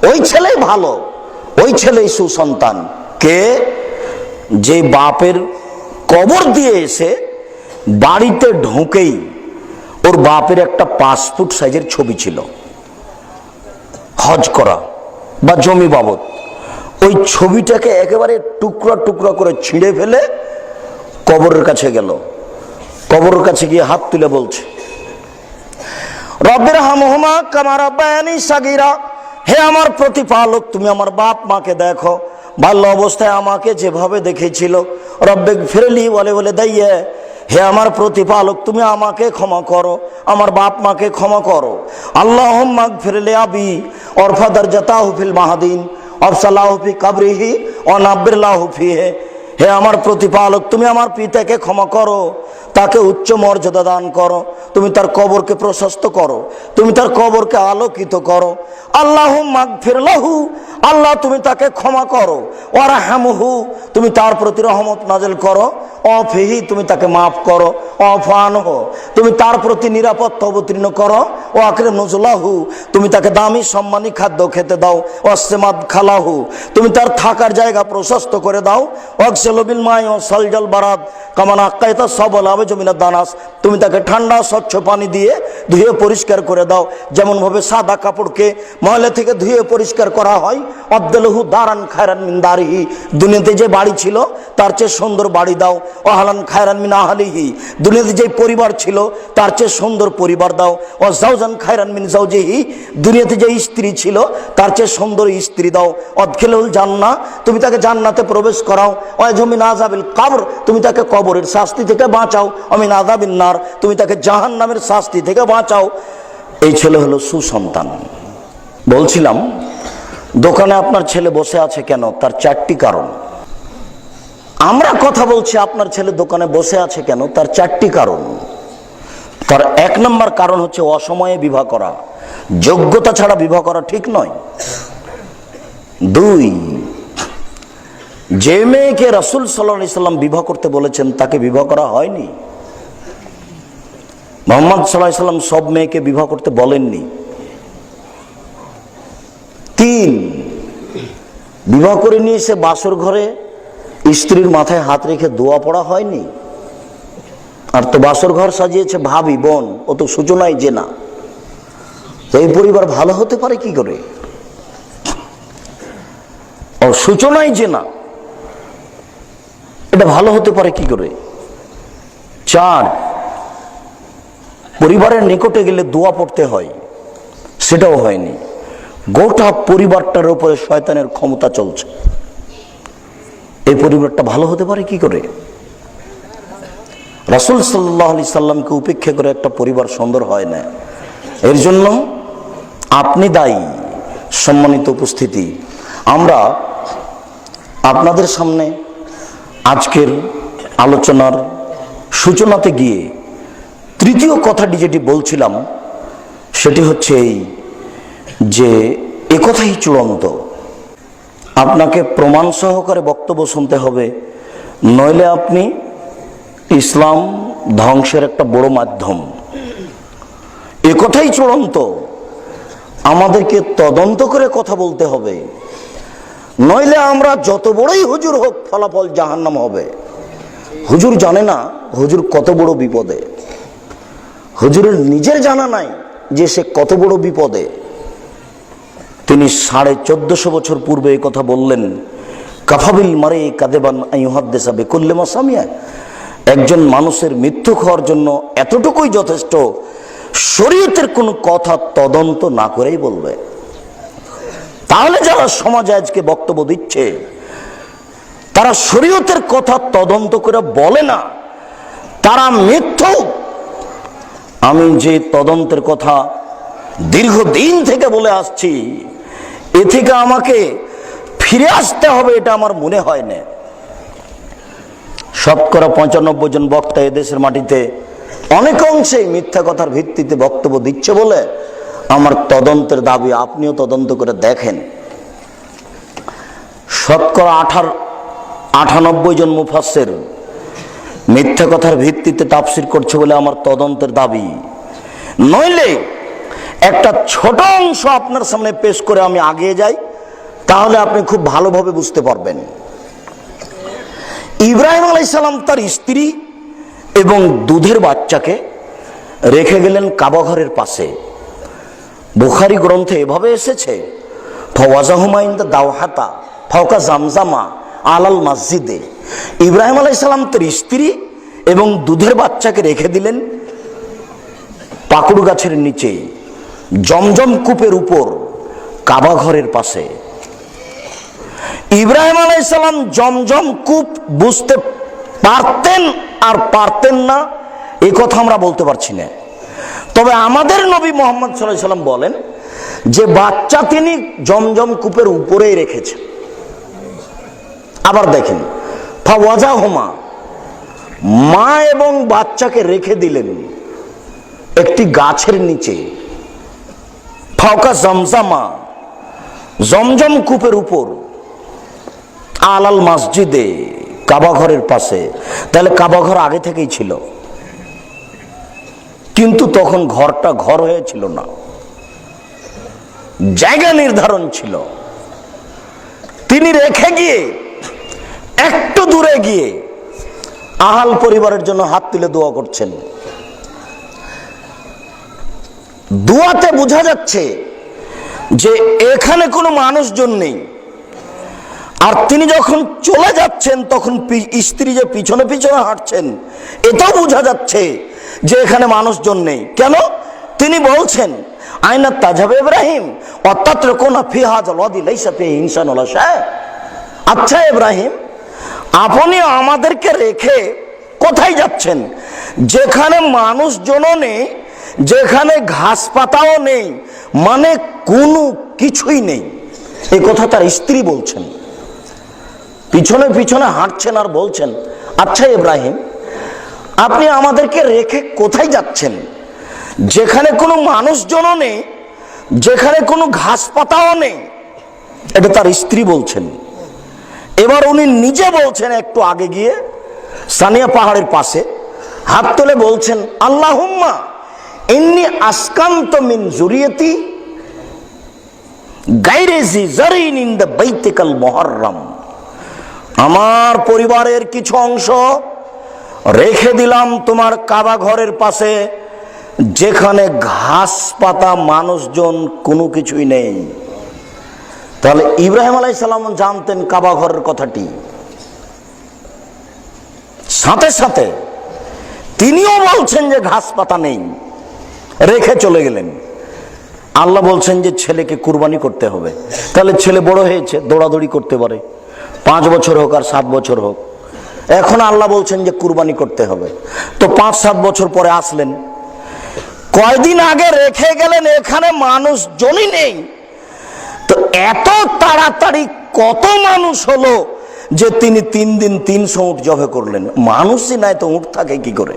S1: ওই ছেলেই ভালো, ওই ছেলেই সুসন্তান। কে? যে বাপের কবর দিয়ে এসে বাড়িতে ঢুকেই ওর বাপের একটা 5 ফুট সাইজের ছবি ছিল, হজ করা বা জমি বাবদ। ওই ছবিটাকে একেবারে টুকরা টুকরা করে ছিঁড়ে ফেলে কবরের কাছে গেল। কবরের কাছে গিয়ে হাত তুলে বলছে, রব্বির হামহুমা কামা রাব্বায়ানি সাগীরা, হে আমার প্রতিপালক, তুমি আমার বাপ মাকে দেখো, বাল্য অবস্থায় আমাকে যেভাবে দেখেছিল। রব্বিক ফিরলি ওয়ালি ওয়ালিদাইয়া, হে আমার প্রতিপালক, তুমি আমাকে ক্ষমা করো, আমার বাপ মাকে ক্ষমা করো। আল্লাহুম্মা গফিরলি আবি ওয়ারফা দারজাতাহু ফিল মাহদিন ওয়াফসালাহু ফি কবরিহি ওয়া নাব্বির লাহু ফিহি, হে আমার প্রতিপালক, তুমি আমার পিতাকে ক্ষমা করো, তাকে উচ্চ মর্যাদা দান করো, তুমি তার কবরকে প্রশস্ত করো, তুমি তার কবরকে আলোকিত করো। আল্লাহুম্মা গফির লাহু, আল্লাহ তুমি তাকে ক্ষমা করো। ওয়ারহামহু, তুমি তার প্রতি রহমত নাযিল করো। ওয়াফিহি, তুমি তাকে মাফ করো। ওয়াফানহু, তুমি তার প্রতি নিরাপত্তা অবতীর্ণ করো। ওয়াকরিম নুজুলাহু, তুমি তাকে দামি সম্মানী খাদ্য খেতে দাও। ওয়াসমাদ খালাহু, তুমি তার থাকার জায়গা প্রশস্ত করে দাও। ওয়াগসিলু বিল মাই ওয়া সালজাল বারাদ কামা নাক্কাইতা সাবল আওয়াজু মিনাদ দানাস, তুমি তাকে ঠান্ডা স্বচ্ছ পানি দিয়ে ধুয়ে পরিষ্কার করে দাও, যেমন ভাবে সাদা কাপড়কে ময়লা থেকে ধুয়ে পরিষ্কার করা হয়। আবদুলহু দারান খায়রান মিন দারিহি, দুনিয়াতে যে বাড়ি ছিল তার চেয়ে সুন্দর বাড়ি দাও। ওয়াহালান খায়রান মিন আহলিহি, দুনিয়াতে যে পরিবার ছিল তার চেয়ে সুন্দর পরিবার দাও। ওয়া জাওজান খায়রান মিন জাওজিহি, দুনিয়াতে যে স্ত্রী ছিল তার চেয়ে সুন্দর স্ত্রী দাও। অদখিলুল জান্নাহ, তুমি তাকে জান্নাতে প্রবেশ করাও। ওয়াজু মিন আযাবিল কবর, তুমি তাকে কবরের শাস্তি থেকে বাঁচাও। মিন আযাবিন নার, তুমি তাকে জাহান্নামের শাস্তি থেকে বাঁচাও। এই ছেলে হলো সুসন্তান। বলছিলাম, দোকানে আপনার ছেলে বসে আছে কেন? তার 4টি কারণ। আমরা কথা বলছি, আপনার ছেলে দোকানে বসে আছে কেন? তার 4টি কারণ। তার 1 নম্বর কারণ হচ্ছে অসময়ে বিবাহ করা। যোগ্যতা ছাড়া বিবাহ করা ঠিক নয়। 2, যে মেয়েকে রাসূল সাল্লাল্লাহু আলাইহি সাল্লাম বিবাহ করতে বলেছেন তাকে বিবাহ করা হয়নি। মুহাম্মদ সাল্লাল্লাহু আলাইহি সাল্লাম সব মেয়েকে বিবাহ করতে বলেননি। 3, বিবাহ করে নিয়ে এসে বাসর ঘরে স্ত্রীর মাথায় হাত রেখে দোয়া পড়া হয়নি। আর তো বাসর ঘর সাজিয়েছে ভাবি, বোন, ও তো সূচনাই যে না। এই পরিবার ভালো হতে পারে কি করে? ও সূচনাই যে না, এটা ভালো হতে পারে কি করে? 4, পরিবারের নিকটে গেলে দোয়া পড়তে হয়, সেটাও হয়নি। গোটা পরিবারটার উপরে শয়তানের ক্ষমতা চলছে। এই পরিবারটা ভালো হতে পারে কি করে? রাসূল সাল্লাল্লাহু আলাইহি সাল্লামকে উপেক্ষা করে একটা পরিবার সুন্দর হয় না। এর জন্য আপনি দায়ী। সম্মানিত উপস্থিতি, আমরা আপনাদের সামনে আজকের আলোচনার সূচনাতে গিয়ে তৃতীয় কথাটি যেটি বলছিলাম সেটি হচ্ছে এই যে একথাই চূড়ান্ত। আপনাকে প্রমাণ সহকারে বক্তব্য শুনতে হবে, নইলে আপনি ইসলাম ধ্বংসের একটা বড় মাধ্যম। একথাই চূড়ান্ত। আমাদেরকে তদন্ত করে কথা বলতে হবে, নইলে আমরা যত বড়ই হুজুর হোক ফলাফল জাহান্নাম হবে। হুজুর জানে না হুজুর কত বড় বিপদে। হুজুরের নিজের জানা নাই যে সে কত বড় বিপদে। তিনি 1450 বছর পূর্বে এই কথা বললেন, কাফাবিল মারে কাদেবান আইহাদ্দেসা বিকুল্লি মা সামিয়া, একজন মানুষের মৃত্যু হওয়ার জন্য এতটুকুই যথেষ্ট, শরীয়তের কোনো কথা তদন্ত না করেই বলবে। তাহলে যারা সমাজে আজকে বক্তব্য দিচ্ছে তারা শরীয়তের কথা তদন্ত করে বলে না, তারা মিথ্যু। আমি যে তদন্তের কথা দীর্ঘদিন থেকে বলে আসছি, এ থেকে আমাকে ফিরে আসতে হবে এটা আমার মনে হয় না। 95% জন বক্তা এদেশের মাটিতে অনেক অংশেই মিথ্যা কথার ভিত্তিতে বক্তব্য দিচ্ছে বলে আমার তদন্তের দাবি, আপনিও তদন্ত করে দেখেন। 98% জন মুফাসসির মিথ্যা কথার ভিত্তিতে তাফসীর করছে বলে আমার তদন্তের দাবি। নইলে একটা ছোট অংশ আপনার সামনে পেশ করে আমি আগিয়ে যাই, তাহলে আপনি খুব ভালোভাবে বুঝতে পারবেন। ইব্রাহিম আলাইহিস সালাম তার স্ত্রী এবং দুধের বাচ্চাকে রেখে গেলেন কাবা ঘরের পাশে। বুখারী গ্রন্থে এভাবে এসেছে, ফাওয়াজাহুমা ইনদা দাওহাতা ফাওকা জামজামা আলাল মসজিদে। ইব্রাহিম আলাইহিস সালাম তার স্ত্রী এবং দুধের বাচ্চাকে রেখে দিলেন পাকুড় গাছের নিচে জমজম কূপের উপর কাবা ঘরের পাশে। ইব্রাহিম আলাইহিস সালাম জমজম কূপ বুঝতে পারতেন আর পারতেন না এই কথা আমরা বলতে পারছি না। তবে আমাদের নবী মুহাম্মদ সাল্লাল্লাহু আলাইহি সাল্লাম বলেন যে বাচ্চা তিনি জমজম কূপের উপরেই রেখেছেন। আবার দেখেন, ফাওয়াজাহুমা, মা এবং বাচ্চাকে রেখে দিলেন একটি গাছের নিচে, ফাওকা জামজামা, জমজম কূপের উপর, আলাল মসজিদে, কাবা ঘরের পাশে। তাহলে কাবা ঘর আগে থেকেই ছিল, কিন্তু তখন ঘরটা ঘর হয়েছিল না, জায়গা নির্ধারণ ছিল। তিনি রেখে গিয়ে একটু দূরে গিয়ে আহাল পরিবারের জন্য হাত তুলে দোয়া করছেন। দোয়াতে বোঝা যাচ্ছে যে এখানে কোনো মানুষজন নেই। আর তিনি যখন চলে যাচ্ছেন তখন স্ত্রী যে পিছনে পিছনে হাঁটছেন, এটাও বোঝা যাচ্ছে যে এখানে মানুষজন নেই। কেন? তিনি বলছেন, আইনা তাজাবে ইব্রাহিম অত্যাত্রকোনা ফিহাজাল ওয়াদি লাইসা ফিহি ইনসান ওয়ালা শায়। আচ্ছা ইব্রাহিম, আপনি আমাদেরকে রেখে কোথায় যাচ্ছেন যেখানে মানুষজনও নেই, যেখানে ঘাস পাতাও নেই, মানে কোনো কিছুই নেই। এই কথা তার স্ত্রী বলছেন, পিছনে পিছনে হাঁটছেন আর বলছেন, আচ্ছা ইব্রাহিম, আপনি আমাদেরকে রেখে কোথায় যাচ্ছেন যেখানে কোনো মানুষজনও নেই, যেখানে কোনো ঘাস পাতাও নেই। এটা তার স্ত্রী বলছেন। এবার উনি নিজে বলছেন, একটু আগে গিয়ে সানিয়া পাহাড়ের পাশে হাত তুলে বলছেন, আল্লাহুম্মা ইন্নী আসকান্ত মিন যুরিয়াতি গায়রে জি জারিন ইনদা বাইতিকাল মুহাররাম। আমার পরিবারের কিছু অংশ রেখে দিলাম তোমার কাবা ঘরের পাশে, যেখানে ঘাস পাতা মানুষজন কোনো কিছুই নেই। তাহলে ইব্রাহিম আলাইহিস সালাম জানতেন কাবা ঘরের কথাটি, সাথে সাথে তিনিও বলছেন যে ঘাস পাতা নেই, রেখে চলে গেলেন। আল্লাহ বলছেন যে ছেলেকে কুরবানি করতে হবে। তাহলে ছেলে বড় হয়েছে, দৌড়াদৌড়ি করতে পারে, 5 বছর হোক আর 7 বছর হোক। এখন আল্লাহ বলছেন যে কুরবানি করতে হবে। তো 5-7 বছর পরে আসলেন, কয়দিন আগে রেখে গেলেন, এখানে মানুষজনই নেই। তো এত তাড়াতাড়ি কত মানুষ হলো যে তিনি 3 দিন 300 উট জবে করলেন? মানুষই নাই তো উট থাকে কি করে?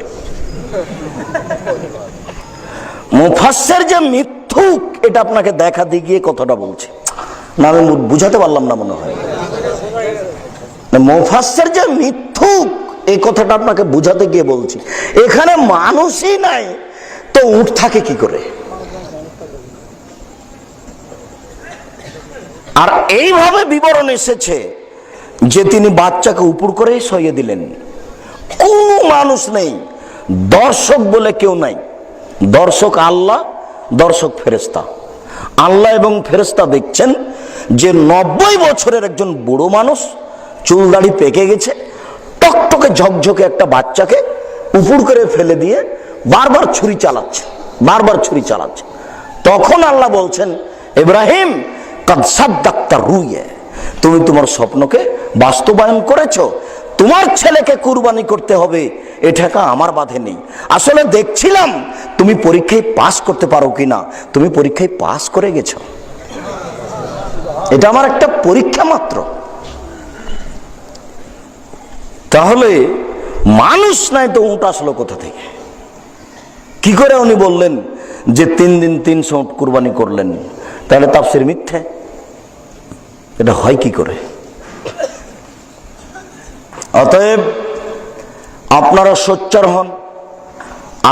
S1: মুফাসসির যে মিথ্যুক, এটা আপনাকে দেখাতে গিয়ে কথাটা বলছি না, আমি বুঝাতে পারলাম না মনে হয়। মুফাসসির যে মিথ্যুক, এই কথাটা আপনাকে বুঝাতে গিয়ে বলছি। এখানে মানুষই নাই তো উট থাকে কি করে? আর এইভাবে বিবরণ এসেছে যে তিনি বাচ্চাকে উপর করেই সইয়ে দিলেন, কোনো মানুষ নেই, দর্শক বলে কেউ নাই। দর্শক আল্লাহ, দর্শক ফেরেশতা। আল্লাহ এবং ফেরেশতা দেখছেন যে 90 বছরের একজন বুড়ো মানুষ, চুল দাড়ি পেকে গেছে, টকটকে ঝকঝকে একটা বাচ্চাকে উপর করে ফেলে দিয়ে বারবার ছুরি চালাচ্ছে, বারবার ছুরি চালাচ্ছে। তখন আল্লাহ বলছেন, ইব্রাহিম কাদ সাদ্দাক্তা রুইয়া, তুমি তোমার স্বপ্নকে বাস্তবায়ন করেছো। তোমার ছেলেকে কুরবানি করতে হবে, এটা আমার বাধে নেই। আসলে দেখছিলাম তুমি পরীক্ষায় পাস করতে পারো কিনা, তুমি পরীক্ষায় পাস করে গেছো। এটা আমার একটা পরীক্ষা মাত্র। তাহলে মানুষ নাই তো উট আসলো কোথা থেকে? কি করে উনি বললেন যে 3 দিন 300 উট কুরবানি করলেন? তাহলে তাফসীর মিথ্যে। এটা হয় কি করে? অতএব আপনারা সোচ্চার হন,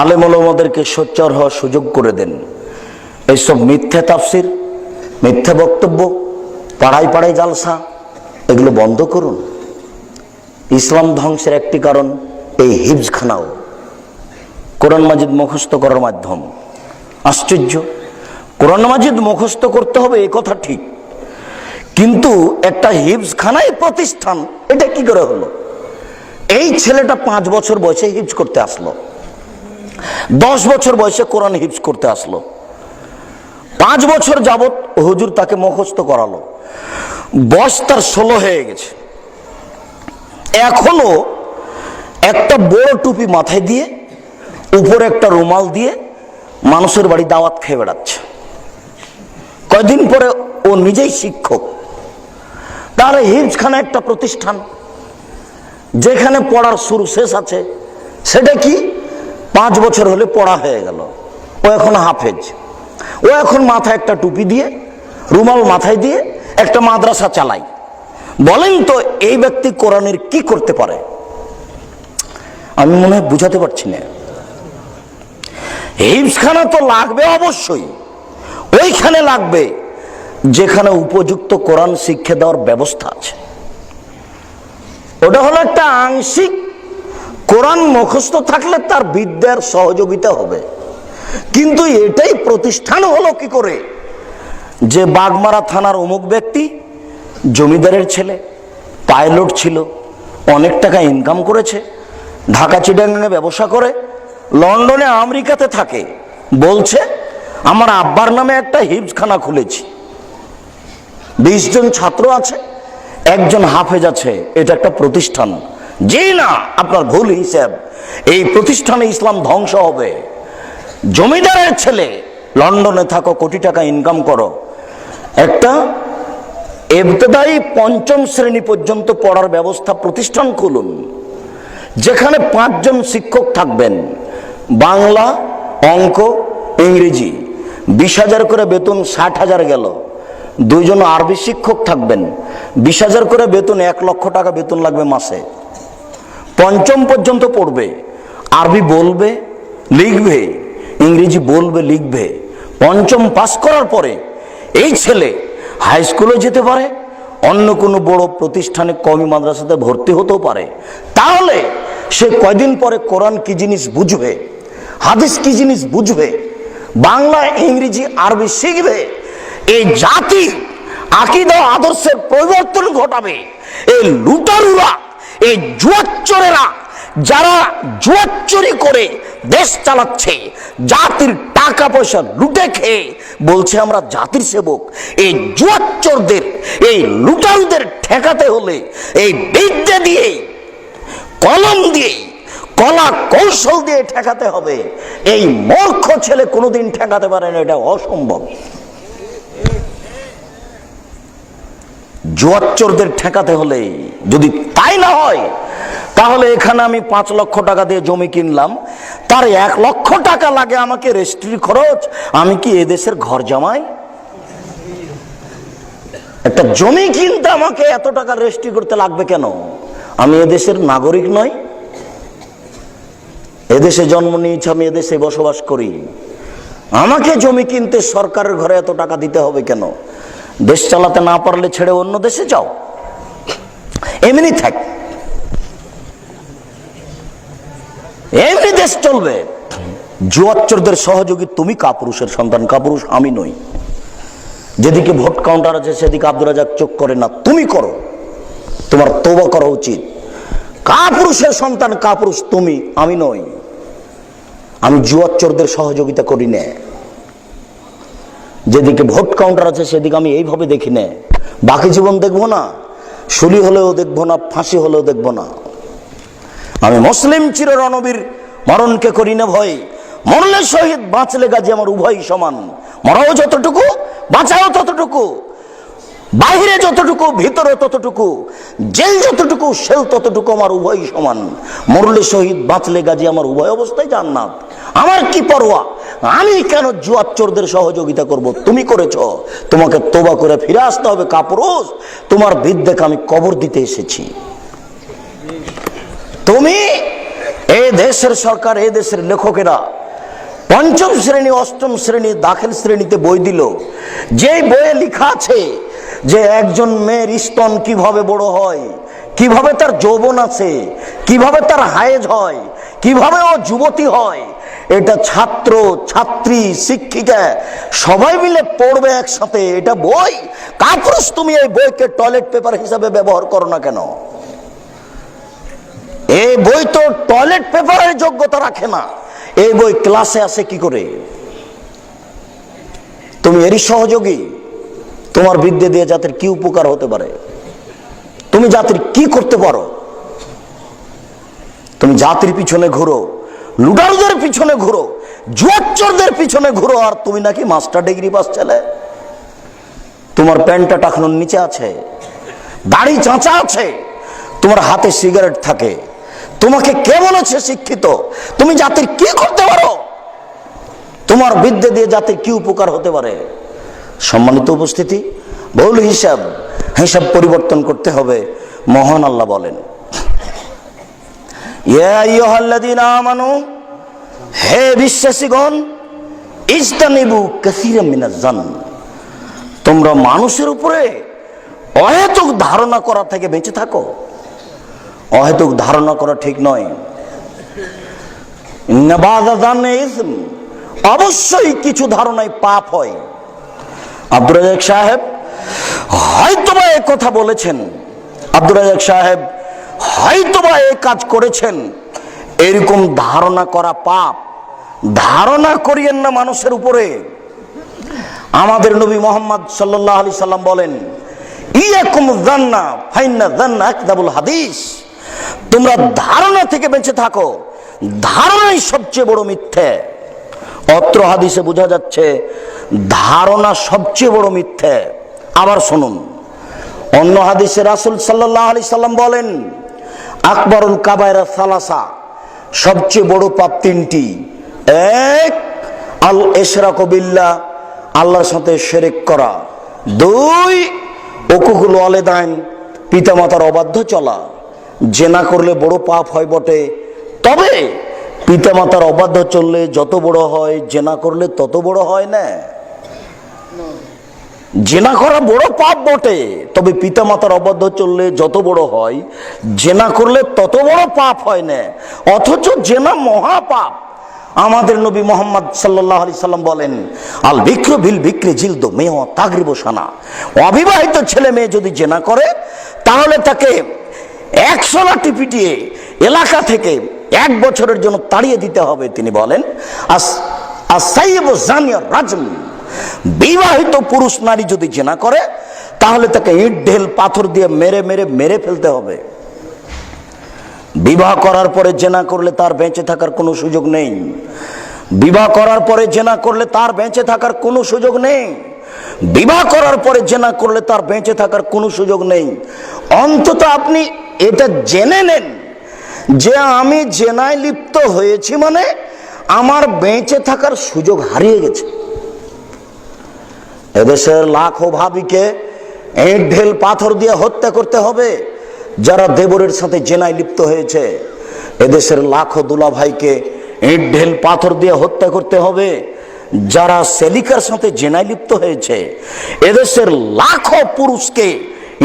S1: আলেম ওলামাদেরকে সোচ্চার হওয়ার সুযোগ করে দেন। এইসব মিথ্যে তাফসীর, মিথ্যে বক্তব্য, পাড়ায় পাড়ায় জালসা, এগুলো বন্ধ করুন। ইসলাম ধ্বংসের একটি কারণ এই হিফজখানাও, কোরআন মাজিদ মুখস্থ করার মাধ্যম। আশ্চর্য, কোরআন মাজিদ মুখস্থ করতে হবে এ কথা ঠিক, কিন্তু একটা হিফজখানায় প্রতিষ্ঠান, এটা কি করে হলো? এই ছেলেটা 5 বছর বয়সে হিফজ করতে আসলো, 10 বছর বয়সে কোরআন হিফজ করতে আসলো, 5 বছর যাবত হুজুর তাকে মুখস্থ করালো, বয়স তার 16 হয়ে গেছে। এখনো একটা বড় টুপি মাথায় দিয়ে, উপরে একটা রুমাল দিয়ে মানুষের বাড়ি দাওয়াত খেয়ে বেড়াচ্ছে। কয়দিন পরে ও নিজেই শিক্ষক। তাহলে হিফজখানা একটা প্রতিষ্ঠান যেখানে পড়ার শুরু শেষ আছে, সেটা কি? 5 বছর হলে পড়া হয়ে গেল, ও এখন হাফেজ। ও এখন মাথায় একটা টুপি দিয়ে, রুমাল মাথায় দিয়ে একটা মাদ্রাসা চালায়। বলেন তো এই ব্যক্তি কোরআনের কি করতে পারে? আমি মনে হয় বুঝাতে পারছি না। হিফজখানা তো লাগবে অবশ্যই, ওইখানে লাগবে যেখানে উপযুক্ত কোরআন শিক্ষা দেওয়ার ব্যবস্থা আছে। ওটা হলো একটা আংশিক, কোরআন মুখস্থ থাকলে তার বিদ্যার সহযোগিতা হবে। কিন্তু এটাই প্রতিষ্ঠান হলো কি করে যে বাগমারা থানার অমুক ব্যক্তি জমিদারের ছেলে, পাইলট ছিল, অনেক টাকা ইনকাম করেছে, ঢাকা চিটাগাঙে ব্যবসা করে, লন্ডনে আমেরিকাতে থাকে, বলছে আমার আব্বার নামে একটা হিফজখানা খুলেছি, 20 জন ছাত্র আছে, 1 জন হাফেজ আছে, এটা একটা প্রতিষ্ঠান। জি না, আপনার ভুল হিসাব। এই প্রতিষ্ঠানে ইসলাম ধ্বংস হবে। জমিদারের ছেলে, লন্ডনে থাকো, কোটি টাকা ইনকাম করো, একটা ইবতেদায়ী 5ম শ্রেণী পর্যন্ত পড়ার ব্যবস্থা প্রতিষ্ঠান খুলুন, যেখানে 5 জন শিক্ষক থাকবেন, বাংলা, অঙ্ক, ইংরেজি, 20,000 করে বেতন, 60,000 গেল। 2 জন আরবি শিক্ষক থাকবেন, 20,000 করে বেতন, 1 লক্ষ টাকা বেতন লাগবে মাসে। 5ম পর্যন্ত পড়বে, আরবি বলবে লিখবে, ইংরেজি বলবে লিখবে। 5ম পাস করার পরে এই ছেলে হাই স্কুলে যেতে পারে, অন্য কোনো বড় প্রতিষ্ঠানে কওমি মাদ্রাসাতে ভর্তি হতেও পারে। তাহলে সে কয়দিন পরে কোরআন কি জিনিস বুঝবে, হাদিস কি জিনিস বুঝবে, বাংলা, ইংরেজি, আরবি শিখবে। এই জাতির আকীদা আদর্শের পরিবর্তন ঘটাবে। এই লুটারুরা, এই জুয়াচ্চরেরা, যারা জুয়াচ্চরি করে দেশ চালাচ্ছে, জাতির টাকা পয়সা লুটে খেয়ে বলছে আমরা জাতির সেবক, এই জুয়াচ্চরদের, এই লুটারুদের ঠেকাতে হলে এই বিদ্যা দিয়ে, কলম দিয়ে, কলা কৌশল দিয়ে ঠেকাতে হবে। এই মূর্খ ছেলে কোনোদিন ঠেকাতে পারে না, এটা অসম্ভব। জুয়াচ্চরদের ঠেকাতে হলে, যদি তাই না হয় তাহলে এখানে আমি 5 লক্ষ টাকা দিয়ে জমি কিনলাম, তার 1 লক্ষ টাকা লাগে আমাকে রেজিস্ট্রি খরচ। আমি কি এদেশের ঘর জামাই? একটা জমি কিনতে আমাকে এত টাকা রেজিস্ট্রি করতে লাগবে কেন? আমি এদেশের নাগরিক নই? এদেশে জন্ম নিয়েছি, আমি এদেশে বসবাস করি, আমাকে জমি কিনতে সরকারের ঘরে এত টাকা দিতে হবে কেন? দেশ চালাতে না পারলে ছেড়ে অন্য দেশে যাও, এমনি থাক, এমনি দেশ চলবে। জুয়াচ্চরদের সহযোগী তুমি, কাপুরুষের সন্তান। কাপুরুষ আমি নই। যেদিকে ভোট কাউন্টার আছে সেদিকে আব্দুর রাজ্জাক চোখ করে না, তুমি করো, তোমার তওবা করা উচিত। কাপুরুষের সন্তান, কাপুরুষ তুমি, আমি নই। আমি জুয়াচ্চরদের সহযোগিতা করি না। যেদিকে ভোট কাউন্টার আছে সেদিকে আমি এইভাবে দেখি না। বাকি জীবন দেখবো না, শুলি হলেও দেখবো না, ফাঁসি হলেও দেখবো না। আমি মুসলিম চির রণবীর, মরণকে করি না ভয়, মরলে শহীদ, বাঁচলে গাজী, আমার উভয় সমান। মরাও যতটুকু, বাঁচাও ততটুকু। বাহিরে যতটুকু ভিতরে ততটুকু, জেল যতটুকু সেল ততটুকু, আমার উভয় সমান। মরলে শহীদ, বাঁচলে গাজী, আমার উভয় অবস্থায় জান্নাত। আমার কি পরোয়া? আমি কেন জুয়ার চোরদের সহযোগিতা করব? তুমি করেছ, তোমাকে তোবা করে ফিরে আসতে হবে। কাপুরুষ, তোমার বিদ্যেকে আমি কবর দিতে এসেছি। তুমি, এই দেশের সরকার, এই দেশের লেখকেরা পঞ্চম শ্রেণী, অষ্টম শ্রেণী, দাখিল শ্রেণীতে বই দিল, যে বইয়ে লেখা আছে যে একজন মেয়ের স্তন কিভাবে বড় হয়, কিভাবে তার যৌবন আছে, কিভাবে তার হায়েজ হয়, কিভাবে ও যুবতী হয়, এটা ছাত্র, ছাত্রী, শিক্ষিকা সবাই মিলে পড়বে একসাথে। এটা বই। কাপুরুষ, তুমি এই বইকে টয়লেট পেপার হিসাবে ব্যবহার করো না কেন? এই বই তো টয়লেট পেপারের যোগ্যতা রাখে না। এই বই ক্লাসে আসে কি করে? তুমি এরই সহযোগী। তোমার বিদ্যে দিয়ে জাতির কি উপকার হতে পারে? তুমি জাতির কি করতে পারো? তুমি জাতির পিছনে ঘুরো, লুটারুদের পিছনে ঘুরো, জুয়াচোরদের পিছনে ঘুরো, আর তুমি নাকি মাস্টার ডিগ্রি পাস ছেলে। তোমার প্যান্টটা টাকানোর নিচে আছে, দাড়ি চাঁচা আছে, তোমার হাতে সিগারেট থাকে। তোমাকে কে বলেছে শিক্ষিত? তুমি জাতির কি করতে পারো? তোমার বিদ্যে দিয়ে জাতির কি উপকার হতে পারে? সম্মানিত উপস্থিতি, ভুল হিসাব পরিবর্তন করতে হবে। মহান আল্লাহ বলেন, ইয়া আইয়ুহাল্লাযীনা আমানু, হে বিশ্বাসীগণ, ইজতানিবু কাসীরাম মিনাজ জান, তোমরা মানুষের উপরে অহেতুক ধারণা করা থেকে বেঁচে থাকো। অহেতুক ধারণা করা ঠিক নয়। ইন্না বাযা যান্নি ইসম, অবশ্যই কিছু ধারণায় পাপ হয়। আব্দুর রাজ্জাক সাহেব হয়তোবা এই কথা বলেছেন, আব্দুর রাজ্জাক সাহেব হয়তোবা এই কাজ করেছেন, এরকম ধারণা করা পাপ। ধারণা করিয়েন না মানুষের উপরে। আমাদের নবী মুহাম্মদ সাল্লাল্লাহু আলাইহি সাল্লাম বলেন, ইয়াকুম যান্না ফাইন্না যান্না আকযাবুল হাদিস, তোমরা ধারণা থেকে বেঁচে থাকো, ধারণাই সবচেয়ে বড় মিথ্যে। অত্র হাদিসে বোঝা যাচ্ছে ধারণা সবচেয়ে বড় মিথ্যে। আবার শুনুন, অন্য হাদিসে রাসূল সাল্লাল্লাহু আলাইহি সাল্লাম বলেন, আকবরুল কাবায়রা সালাসা, সবচেয়ে বড় পাপ তিনটি। এক, আল ইশরাকু বিল্লাহ, আল্লাহর সাথে শিরক করা। দুই, উকুকুল ওয়ালিদাইন, পিতামাতার অবাধ্য চলা। জেনা করলে বড় পাপ হয় বটে, তবে পিতামাতার অবাধ্য চললে যত বড় হয়, জেনা করলে তত বড় হয় না। জেনা করা বড় পাপ বটে, তবে পিতামাতার অবাধ্য চললে যত বড় হয়, জেনা করলে তত বড় পাপ হয় না। অথচ জেনা মহাপাপ। আমাদের নবী মুহাম্মদ সাল্লাল্লাহু আলাইহি সাল্লাম বলেন, আল বিক্রু বিল বিক্রি জিলদু মেও তাগরিবু সানা, অবিবাহিত ছেলে মেয়ে যদি জেনা করে তাহলে তাকে 100 লাঠি পিটিয়ে এলাকা থেকে 1 বছরের জন্য তাড়িয়ে দিতে হবে। তিনি বলেন, আস-সাইয়্যিবু জানিয়া রাজম, বিবাহিত পুরুষ নারী যদি জেনা করে তাহলে তাকে ইট ঢেল পাথর দিয়ে মেরে ফেলতে হবে। বিবাহ করার পরে জেনা করলে তার বেঁচে থাকার কোনো সুযোগ নেই। বিবাহ করার পরে জেনা করলে তার বেঁচে থাকার কোনো সুযোগ নেই। বিবাহ করার পরে জেনা করলে তার বেঁচে থাকার কোনো সুযোগ নেই। অন্তত আপনি এটা জেনে নেন যে আমি জেনায় লিপ্ত হয়েছি মানে আমার বেঁচে থাকার সুযোগ হারিয়ে গেছে। এদেশের লাখো ভাবিকে ইট ঢেল পাথর দিয়ে হত্যা করতে হবে যারা দেবরের সাথে জেনায় লিপ্ত হয়েছে। এদেশের লাখো দুলা ভাইকে ইট ঢেল পাথর দিয়ে হত্যা করতে হবে যারা সেলিকার সাথে জেনায় লিপ্ত হয়েছে। এদেশের লাখো পুরুষকে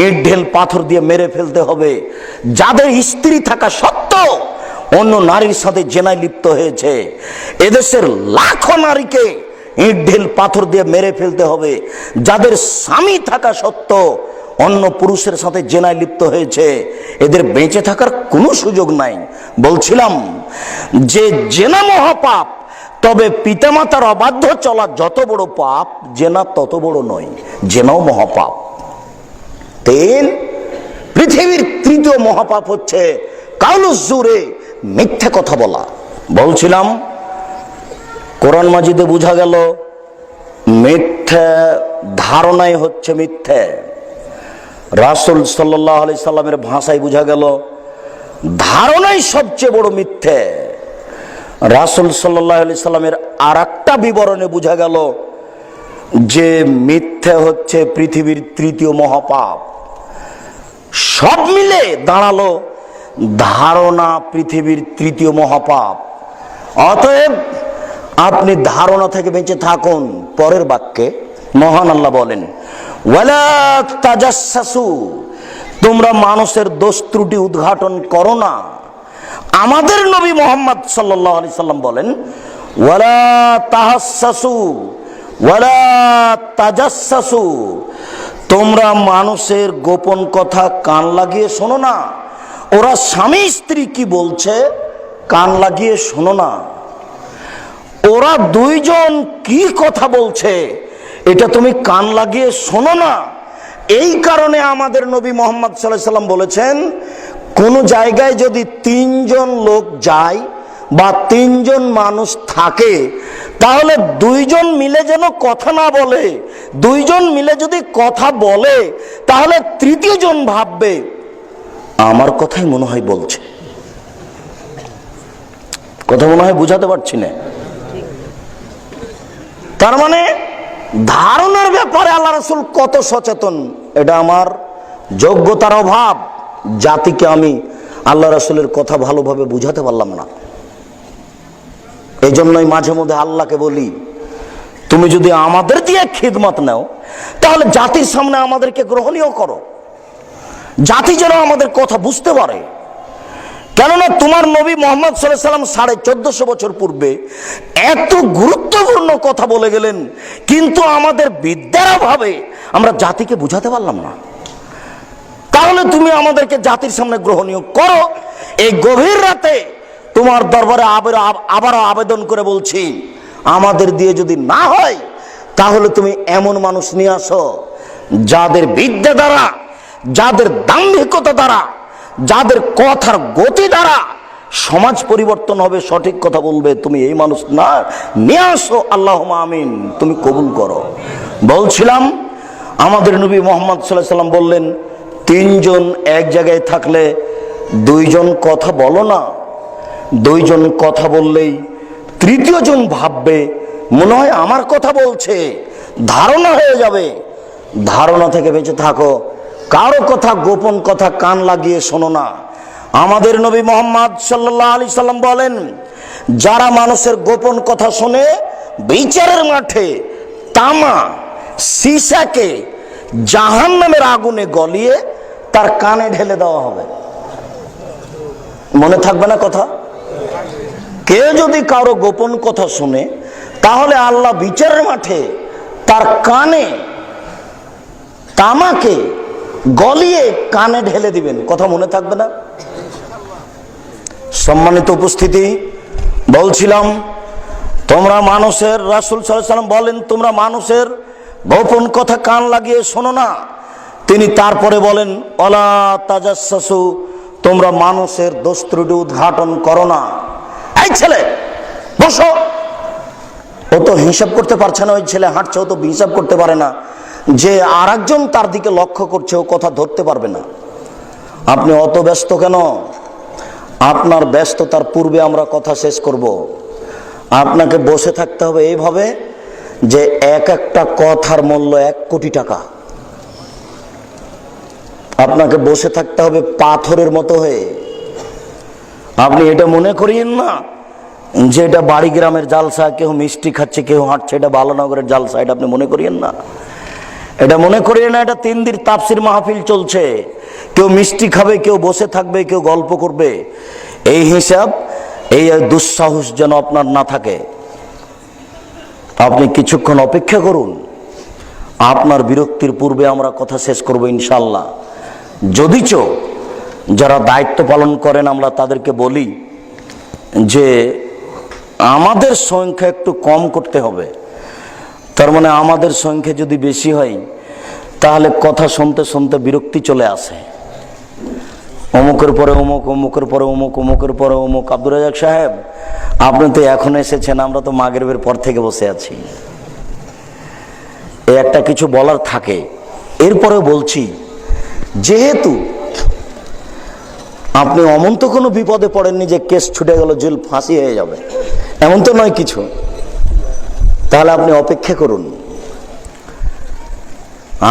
S1: ইট ঢেল পাথর দিয়ে মেরে ফেলতে হবে যাদের স্ত্রী থাকা সত্ত্বেও অন্য নারীর সাথে জেনায় লিপ্ত হয়েছে। এদেশের লাখো নারীকে ইট ঢেল পাথর দিয়ে মেরে ফেলতে হবে যাদের স্বামী থাকা সত্ত্বেও অন্য পুরুষের সাথে জেনায় লিপ্ত হয়েছে। এদের বেঁচে থাকার কোনো সুযোগ নাই। বলছিলাম যে জেনা মহাপাপ, তবে পিতামাতার অবাধ্য চলা যত বড় পাপ, জেনা তত বড় নয়। জেনাও মহাপাপ। 3, পৃথিবীর তৃতীয় মহাপাপ হচ্ছে কাউলুজ জুরে, মিথ্যা কথা বলা। বলছিলাম কোরআন মাজিদে বোঝা গেল মিথ্যা ধারণাই হচ্ছে মিথ্যে। রাসূল সাল্লাল্লাহু আলাইহি সাল্লামের ভাষায় বোঝা গেল ধারণাই সবচেয়ে বড় মিথ্যে। রাসূল সাল্লাল্লাহু আলাইহি সাল্লামের আরেকটা বিবরণে বোঝা গেল যে মিথ্যে হচ্ছে পৃথিবীর তৃতীয় মহাপাপ। সব মিলে দাঁড়ালো ধারণা পৃথিবীর তৃতীয় মহাপাপ। অতএব আপনি ধারণা থেকে বেঁচে থাকুন। পরের বাক্যে মহান আল্লাহ বলেন, ওয়ালা তাজাসসু, তোমরা মানুষের দোষ ত্রুটি উদ্ঘাটন করো না। আমাদের নবী মুহাম্মদ সাল্লাল্লাহু আলাইহি সাল্লাম বলেন, ওয়ালা তাহাসসু ওয়ালা তাজাসসু, তোমরা মানুষের গোপন কথা কান লাগিয়ে শোনো না। ওরা স্বামী স্ত্রী কি বলছে কান লাগিয়ে শোনো না। ওরা দুইজন কি কথা বলছে এটা তুমি কান লাগিয়ে শোনো না। এই কারণে আমাদের নবী মুহাম্মদ সাল্লাল্লাহু আলাইহি সাল্লাম বলেছেন, কোন জায়গায় যদি তিনজন লোক যায় বা তিনজন মানুষ থাকে, তাহলে দুইজন মিলে যেন কথা না বলে। দুইজন মিলে যদি কথা বলে তাহলে তৃতীয় জন ভাববে আমার কথাই মনে হয় বলছে। কথা মনে হয় বুঝাতে পারছি না। তার মানে ধারণার ব্যাপারে আল্লাহ রাসূল কত সচেতন, এটা আমার যোগ্যতার অভাব। জাতিকে আমি আল্লাহ রাসূলের কথা ভালোভাবে বুঝাতে পারলাম না। এই জন্যই মাঝে মধ্যে আল্লাহকে বলি, তুমি যদি আমাদের দিয়ে খিদমত নাও তাহলে জাতির সামনে আমাদেরকে গ্রহণীয় করো, জাতি যেন আমাদের কথা বুঝতে পারে। কেননা তোমার নবী মুহাম্মদ সাল্লাল্লাহু আলাইহি সাল্লাম 1450 বছর পূর্বে এত গুরুত্বপূর্ণ কথা বলে গেলেন, কিন্তু আমাদের বিদ্যার অভাবে আমরা জাতিকে বুঝাতে পারলাম না। তাহলে তুমি আমাদেরকে জাতির সামনে গ্রহণীয় করো। এই গভীর রাতে তোমার দরবারে আবারও আবেদন করে বলছি, আমাদের দিয়ে যদি না হয় তাহলে তুমি এমন মানুষ নিয়ে আসো যাদের বিদ্যা দ্বারা, যাদের দাম্ভিকতা দ্বারা, যাদের কথার গতি দ্বারা সমাজ পরিবর্তন হবে, সঠিক কথা বলবে। তুমি এই মানুষ না নিয়ে আসো, আল্লাহুম্মা আমিন, তুমি কবুল করো। বলছিলাম আমাদের নবী মুহাম্মদ সাল্লাল্লাহু আলাইহি সাল্লাম বললেন, তিনজন এক জায়গায় থাকলে দুইজন কথা বলো না। দুইজন কথা বললেই তৃতীয় জন ভাববে মনে হয় আমার কথা বলছে, ধারণা হয়ে যাবে। ধারণা থেকে বেঁচে থাকো, কারো কথা গোপন কথা কান লাগিয়ে শোনো না। আমাদের নবী মুহাম্মদ সাল্লাল্লাহু আলাইহি সাল্লাম বলেন, যারা মানুষের গোপন কথা শুনে বিচারের মাঠে তামা সীসাকে জাহান্নামের আগুনে গলিয়ে তার কানে ঢেলে দেওয়া হবে। মনে থাকবে না কথা? কেউ যদি কারো গোপন কথা শুনে তাহলে আল্লাহ বিচারের মাঠে তার কানে তামাকে গলিয়ে কানে ঢেলে দিবেন। কথা মনে থাকবে না? সম্মানিত উপস্থিতি, বলছিলাম তোমরা মানুষের, রাসূল সাল্লাল্লাহু আলাইহি সাল্লাম বলেন তোমরা মানুষের গোপন কথা কান লাগিয়ে শোনো না। তিনি তারপরে বলেন, ওয়ালা তাজাসসু, তোমরা মানুষের দোষ ত্রুটি উদ্ঘাটন করো না। এই ছেলে বসো, ও তো হিসাব করতে পারছে না। ওই ছেলে হাঁটছে, ও তো হিসাব করতে পারে না যে আরেকজন তার দিকে লক্ষ্য করছে, ও কথা ধরতে পারবে না। আপনি অত ব্যস্ত কেন? আপনার ব্যস্ততার পূর্বে আমরা কথা শেষ করব। আপনাকে বসে থাকতে হবে এইভাবে যে এক একটা কথার মূল্য 1 কোটি টাকা। আপনাকে বসে থাকতে হবে পাথরের মতো হয়ে। আপনি এটা মনে করিয়েন না যে এটা বাড়ি গ্রামের জালসা, কেউ মিষ্টি খাচ্ছে, কেউ হাঁটছে, এটা বালানগরের জালসা। এটা আপনি মনে করিয়েন না। এটা মনে করিয়েন না এটা 3 দিন তাফসীর মাহফিল চলছে। কেউ মিষ্টি খাবে, কেউ বসে থাকবে, কেউ গল্প করবে। এই হিসাব, এই দুঃসাহস যেন আপনার না থাকে। আপনি কিছুক্ষণ অপেক্ষা করুন, আপনার বিরক্তির পূর্বে আমরা কথা শেষ করব ইনশাআল্লাহ। যদিচ যারা দায়িত্ব পালন করেন আমরা তাদেরকে বলি যে আমাদের সংখ্যা একটু কম করতে হবে। তার মানে আমাদের সংখ্যা যদি বেশি হয় তাহলে কথা শুনতে শুনতে বিরক্তি চলে আসে। অমুকের পরে অমুক, অমুকের পরে অমুক, অমুকের পরে অমুক। আব্দুর রাজ্জাক সাহেব, আপনি তো এখন এসেছেন, আমরা তো মাগরিবের পর থেকে বসে আছি। এই একটা কিছু বলার থাকে। এরপরেও বলছি যেহেতু আপনি অমন তো কোনো বিপদে পড়েননি যে কেস ছুটে গেল, জেল ফাঁসি হয়ে যাবে, এমন তো নয় কিছু, তাহলে আপনি অপেক্ষা করুন।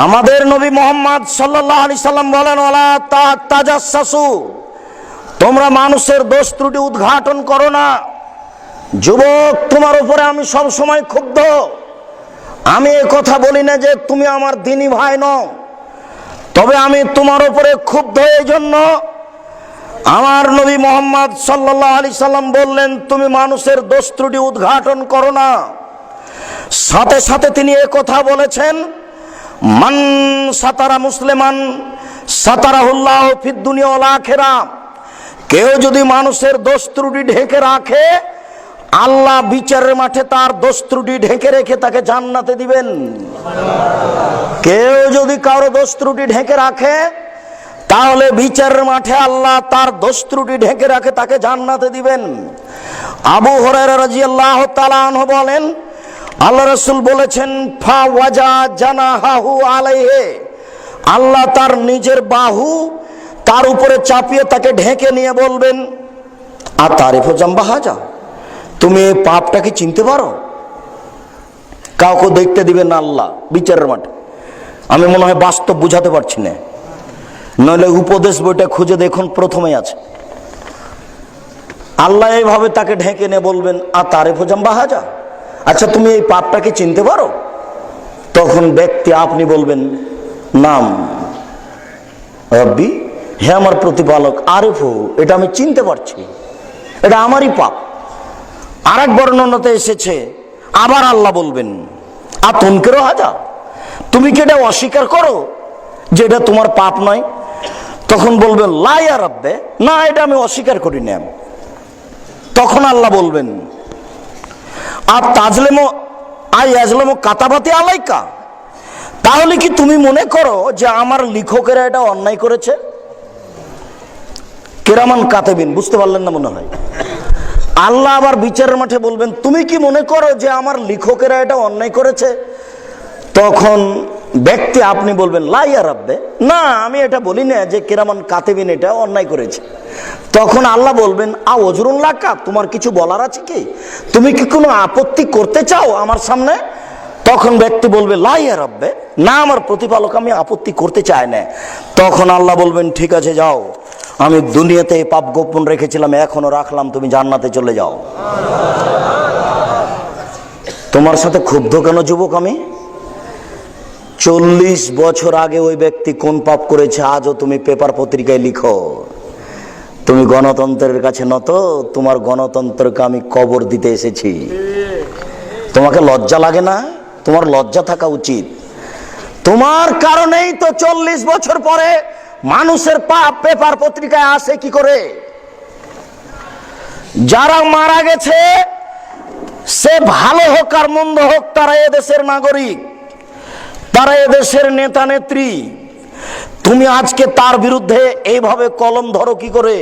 S1: আমাদের নবী মুহাম্মদ সাল্লাল্লাহু আলাইহি সাল্লাম বলেন, ওয়ালা তাজাসসু, তোমরা মানুষের দোষ ত্রুটি উদ্ঘাটন করো না। যুবক, তোমার উপরে আমি সব সময় ক্ষুব্ধ। আমি এই কথা বলি না যে তুমি আমার দ্বীনি ভাই নও, তবে আমি তোমার উপরে ক্ষুব্ধ এই জন্য, আমার নবী মুহাম্মদ সাল্লাল্লাহু আলাইহি সাল্লাম বললেন তুমি মানুষের দোষ ত্রুটি উদ্ঘাটন করো না। সাথে সাথে তিনি এই কথা বলেছেন, মান সাতারা মুসলিমান সাতারাহুল্লাহু ফিদ দুনিয়া ওয়াল আখিরাহ, কেউ যদি মানুষের দোষ ত্রুটি ঢেকে রাখে, আল্লাহ বিচারের মাঠে তার দোষ ত্রুটি ঢেকে রেখে তাকে জান্নাতে দিবেন। কেউ যদি কারো দোষ ত্রুটি ঢেকে রাখে, তাহলে বিচারের মাঠে আল্লাহ তার দোষ ত্রুটি ঢেকে রাখে তাকে জান্নাতে দিবেন। আবু হুরায়রা রাদিয়াল্লাহু তাআলা আনহু বলেন, আল্লাহ রাসূল বলেছেন, ফা ওয়াজা জানাহাহু আলাইহি, আল্লাহ তার নিজের বাহু তার উপরে চাপিয়ে তাকে ঢেকে নিয়ে বলবেন, আতারিফু জামবা হাজা, তুমি এই পাপটাকে চিনতে পারো? কাউকে দেখতে দিবেন না আল্লাহ বিচারের মাঠে। আমি মনে হয় বাস্তব বুঝাতে পারছি না, নইলে উপদেশ বইটা খুঁজে দেখুন, প্রথমেই আছে। আল্লাহ এইভাবে তাকে ঢেকে নিয়ে বলবেন, আতারিফু জামবা হাজা, আচ্ছা তুমি এই পাপটাকে চিনতে পারো? তখন ব্যক্তি আপনি বলবেন, নাম রব্বি, হে আমার প্রতিপালক, আরিফু, এটা আমি চিনতে পারছি, এটা আমারই পাপ। আর এক বর্ণনাতে এসেছে, আবার আল্লাহ বলবেন, আতনকেরও হাজা, তুমি কি এটা অস্বীকার করো যে এটা তোমার পাপ নয়? তখন বলবেন, লা ইয়া রাব্বে, না এটা আমি অস্বীকার করি না। তখন আল্লাহ বলবেন, আর তাজলেমো আই আজলেমো কাতাবাতি আলাইকা, তাহলে কি তুমি মনে করো যে আমার লেখকেরা এটা অন্যায় করেছে? কিরামান কাতিবিন, বুঝতে পারলেন না মনে হয়। আল্লাহ আবার বিচারের মাঠে বলবেন, তুমি কি মনে করো যে আমার লেখকেরা এটা অন্যায় করেছে? তখন ব্যক্তি আপনি বলবেন, লা ইয়া রাব্বে, না আমি এটা বলি না যে কিরামান কাতিবিন এটা অন্যায় করেছে। তখন আল্লাহ বলবেন, আ ওজরুন লাকা, তোমার কিছু বলার আছে কি? তুমি কি কোনো আপত্তি করতে চাও আমার সামনে? তখন ব্যক্তি বলবে, লা ইয়া রাব্বে, না আমার প্রতিপালক আমি আপত্তি করতে চাই না। তখন আল্লাহ বলবেন, ঠিক আছে যাও, আমি দুনিয়াতে এই পাপ গোপন রেখেছিলাম, এখনো রাখলাম, তুমি জান্নাতে চলে যাও। তোমার সাথে ক্ষুব্ধ কেন যুবক? আমি 40 বছর আগে ওই ব্যক্তি কোন পাপ করেছে আজও তুমি পেপার পত্রিকায় লিখো। তুমি গণতন্ত্রের কাছে নত, তোমার গণতন্ত্রকে আমি কবর দিতে এসেছি। তোমাকে লজ্জা লাগে না? তোমার লজ্জা থাকা উচিত। তোমার কারণেই তো 40 বছর পরে মানুষের পাপ পেপার পত্রিকায় আসে কি করে? যারা মারা গেছে, সে ভালো হোক আর মন্দ হোক, তারা এদেশের নাগরিক, তারা এদেশের নেতা নেত্রী। তুমি আজকে তার বিরুদ্ধে এইভাবে কলম ধরো কি করে?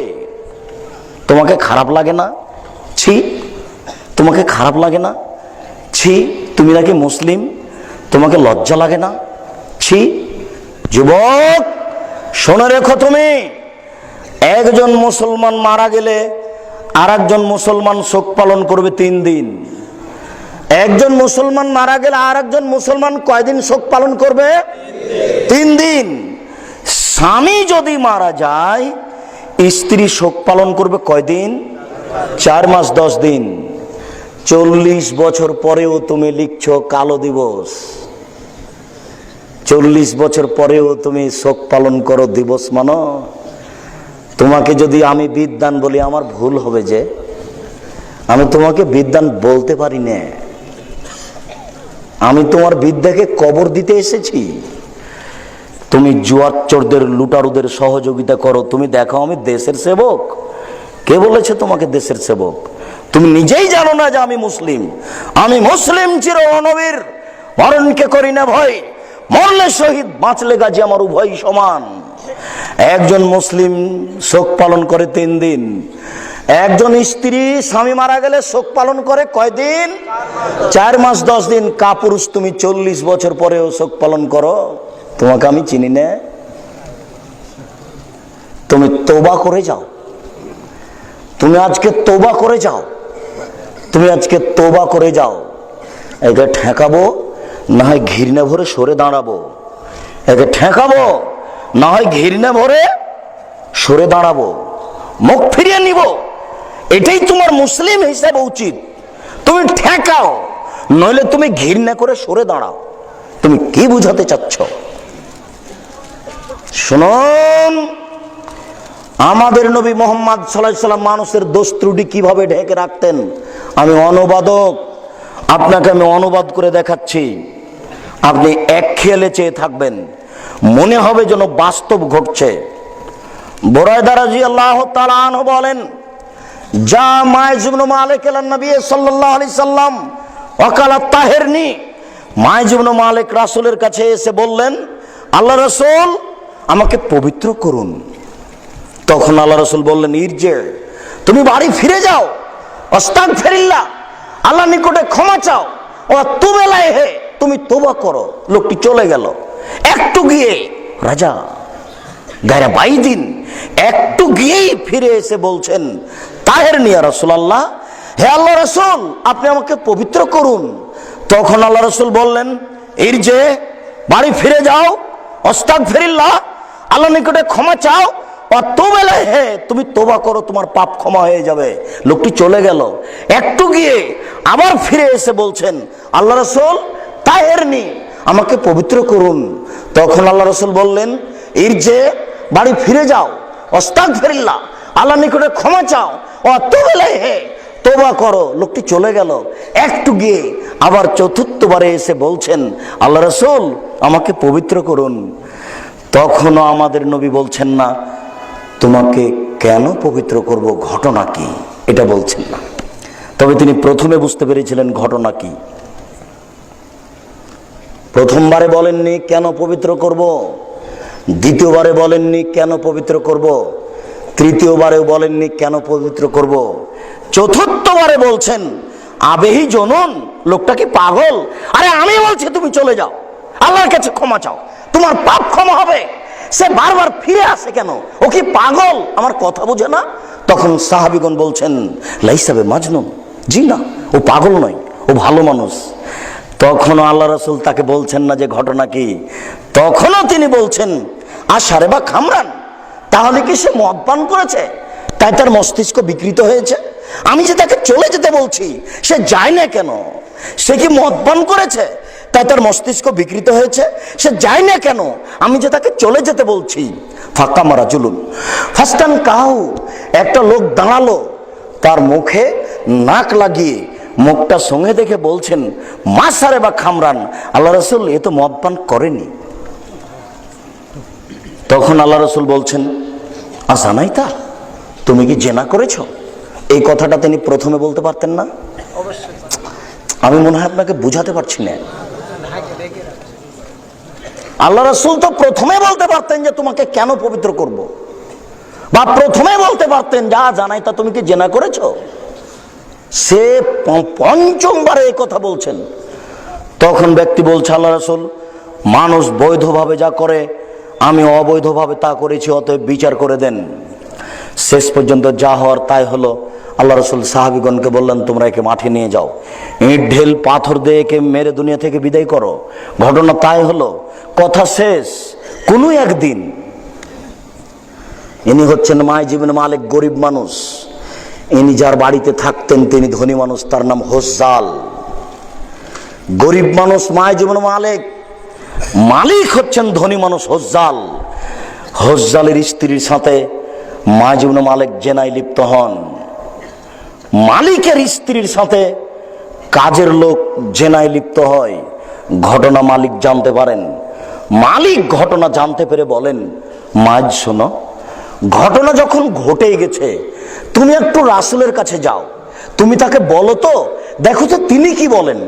S1: তোমাকে খারাপ লাগে না? ছি, তোমাকে খারাপ লাগে না? ছি, তুমি নাকি মুসলিম, তোমাকে লজ্জা লাগে না? ছি। যুবক শুনে রেখো, তুমি একজন মুসলমান মারা গেলে আর একজন মুসলমান শোক পালন করবে 3 দিন। একজন মুসলমান মারা গেলে আর একজন মুসলমান কয়দিন শোক পালন করবে? 3 দিন। স্বামী যদি মারা যায়, স্ত্রী শোক পালন করবে কয়দিন? 4 মাস 10 দিন। 40 বছর পরেও তুমি লিখছো কালো দিবস। 40 বছর পরেও তুমি শোক পালন করো দিবস মানো। তোমাকে যদি আমি বিদ্বান বলি আমার ভুল হবে, যে আমি তোমাকে বিদ্বান বলতে পারি না। আমি তোমার বিদ্যাকে কবর দিতে এসেছি। তুমি জুয়ারচোরদের লুটারুদের সহযোগিতা করো, তুমি দেখো আমি দেশের সেবক। কে বলেছে তোমাকে দেশের সেবক? তুমি নিজেই জানো না যে আমি মুসলিম। আমি মুসলিম চির নবীর, মরণকে করি না ভয়, মরলে শহীদ বাঁচলে গাজী আমার উভয় সমান। একজন মুসলিম শোক পালন করে 3 দিন। একজন স্ত্রী স্বামী মারা গেলে শোক পালন করে কয়দিন? 4 মাস 10 দিন। কাপুরুষ তুমি 40 বছর পরেও শোক পালন করো। তোমাকে আমি চিনি না। তুমি তওবা করে যাও, তুমি আজকে তওবা করে যাও, তুমি আজকে তওবা করে যাও। একে ঠেকাবো, না হয় ঘৃণা ভরে সরে দাঁড়াবো। একে ঠেকাবো, না হয় ঘৃণা ভরে সরে দাঁড়াবো, মুখ ফিরিয়ে নিব। এটাই তোমার মুসলিম হিসেবে উচিত। তুমি ঠেকাও, নইলে তুমি ঘৃণা করে সরে দাঁড়াও। তুমি কি বুঝাতে চাচ্ছ? শুনুন, আমাদের নবী মুহাম্মদ সাল্লাল্লাহু আলাইহি সাল্লাম মানুষের দোষ ত্রুটি কিভাবে ঢেকে রাখতেন, আমি অনুবাদক, আপনাকে আমি অনুবাদ করে দেখাচ্ছি। আপনি এক খেয়ালে চেয়ে থাকবেন, মনে হবে যেন বাস্তব ঘটছে। বুরায়দা রাদিয়াল্লাহু তাআলা আনহু বলেন, যা মাইজ ইবনে মালিক এলান নবী সাল্লাল্লাহু আলাইহি সাল্লাম ওয়াকালা তাহিরনি। মাইজ ইবনে মালিক রাসূলের কাছে এসে বললেন, আল্লাহ রাসূল আমাকে পবিত্র করুন। তখন আল্লাহ রাসূল বললেন, ইরজে, তুমি বাড়ি ফিরে যাও, আস্তাগফিরুল্লাহ, আল্লাহর নিকটে ক্ষমা চাও, ও তুবেলায় হে, তুমি তওবা করো। লোকটি চলে গেল। একটু গিয়ে রাজা গায়রা বাইদিন একটু গিয়েই ফিরে এসে বলছেন, তাহের নিয়া রাসূলুল্লাহ, হে আল্লাহ রাসূল আপনি আমাকে পবিত্র করুন। তখন আল্লাহ রাসূল বললেন, ইরজে, বাড়ি ফিরে যাও, আস্তাগফিরুল্লাহ, আল্লাহর নিকটে ক্ষমা চাও, অতবেলায় হে, তুমি তওবা করো, তোমার পাপ ক্ষমা হয়ে যাবে। লোকটি চলে গেল। একটু গিয়ে আবার ফিরে এসে বলছেন, আল্লাহ রাসূল তাহেরনি, আমাকে পবিত্র করুন। তখন আল্লাহ রাসূল বললেন, ইরজে, বাড়ি ফিরে যাও, আস্তাগফিরুল্লাহ, আল্লাহর নিকটে ক্ষমা চাও, অতবেলায় হে, তওবা করো। লোকটি চলে গেল। একটু গিয়ে আবার চতুর্থবারে এসে বলছেন, আল্লাহ রাসূল আমাকে পবিত্র করুন। তখনও আমাদের নবী বলছেন না, তোমাকে কেন পবিত্র করব, ঘটনা কি, এটা বলছেন না। তবে তিনি প্রথমে বুঝতে পেরেছিলেন ঘটনা কি। প্রথমবারে বলেননি কেন পবিত্র করব, দ্বিতীয়বারে বলেননি কেন পবিত্র করব, তৃতীয়বারেও বলেননি কেন পবিত্র করব, চতুর্থবারে বলছেন, আবেহি জনন, লোকটা কি পাগল? আরে আমি বলছি তুমি চলে যাও, আল্লাহর কাছে ক্ষমা চাও, তোমার পাপ ক্ষমা হবে। সে বারবার ফিরে আসে কেন? ও কি পাগল? আমার কথা বোঝে না? তখন সাহাবীগণ বলছেন, লাইসা বে মাজনুন, জি না, ও পাগল নয়, ও ভালো মানুষ। তখনও আল্লাহ রাসূল তাকে বলছেন না যে ঘটনা কি। তখনও তিনি বলছেন, আশারে বা খামরান, তাহলে কি সে মদ পান করেছে, তাই তার মস্তিষ্ক বিকৃত হয়েছে? আমি যে তাকে চলে যেতে বলছি, সে যায় না কেন? সে কি মদ পান করেছে, তাই তার মস্তিষ্ক বিকৃত হয়েছে? সে যায় না কেন? আমি যে তাকে চলে যেতে বলছি। ফাঁকা মারা জুলুন ফাস্টান কাউ, একটা লোক দাঁড়ালো, তার মুখে নাক লাগিয়ে মুখটা সঙ্গে দেখে বলছেন, মাসারে বা খামরান, আল্লাহ রাসূল এ তো মদ পান করেনি। তখন আল্লাহ রাসূল বলছেন, আসানাই তা, তুমি কি জেনা করেছো? এই কথাটা তিনি প্রথমে বলতে পারতেন না? আমি মনে হয় আপনাকে বুঝাতে পারছি না। আল্লাহ রাসূল তো প্রথমে বলতে পারতেন যে তোমাকে কেন পবিত্র করব, বা প্রথমে বলতে পারতেন, যা জানাই তা তুমি কি জেনা করেছো। সে পঞ্চমবারে এই কথা বলছেন। তখন ব্যক্তি বলছে, আল্লাহ রাসূল, মানুষ বৈধভাবে যা করে আমি অবৈধভাবে তা করেছি, অতএব বিচার করে দেন। শেষ পর্যন্ত যা হওয়ার তাই হলো। আল্লাহ রাসূল সাহাবীগণকে বললেন, তোমরা একে মাঠে নিয়ে যাও, ইট ঢেল পাথর দিয়ে একে মেরে দুনিয়া থেকে বিদায় করো। ঘটনা তাই হলো, কথা শেষ। কোনো একদিন, ইনি হচ্ছেন মাইজ ইবনে মালিক, গরিব মানুষ। ইনি যার বাড়িতে থাকতেন তিনি ধনী মানুষ, তার নাম হোজ্জাল। গরিব মানুষ মাইজ ইবনে মালিক, মালিক হচ্ছেন ধনী মানুষ হোজ্জাল। হোজ্জালের স্ত্রীর সাথে মাইজ ইবনে মালিক জেনায় লিপ্ত হন। মালিকের স্ত্রীর সাথে কাজের লোক জেনায় লিপ্ত হয়। ঘটনা মালিক জানতে পারেন। মালিক ঘটনা জানতে পেরে বলেন, মাইজ শোনো, ঘটনা যখন ঘটে গেছে তুমি একটু রাসূলের কাছে যাও, তুমি তাকে বলো তো, দেখো তো তিনি কি বলেন।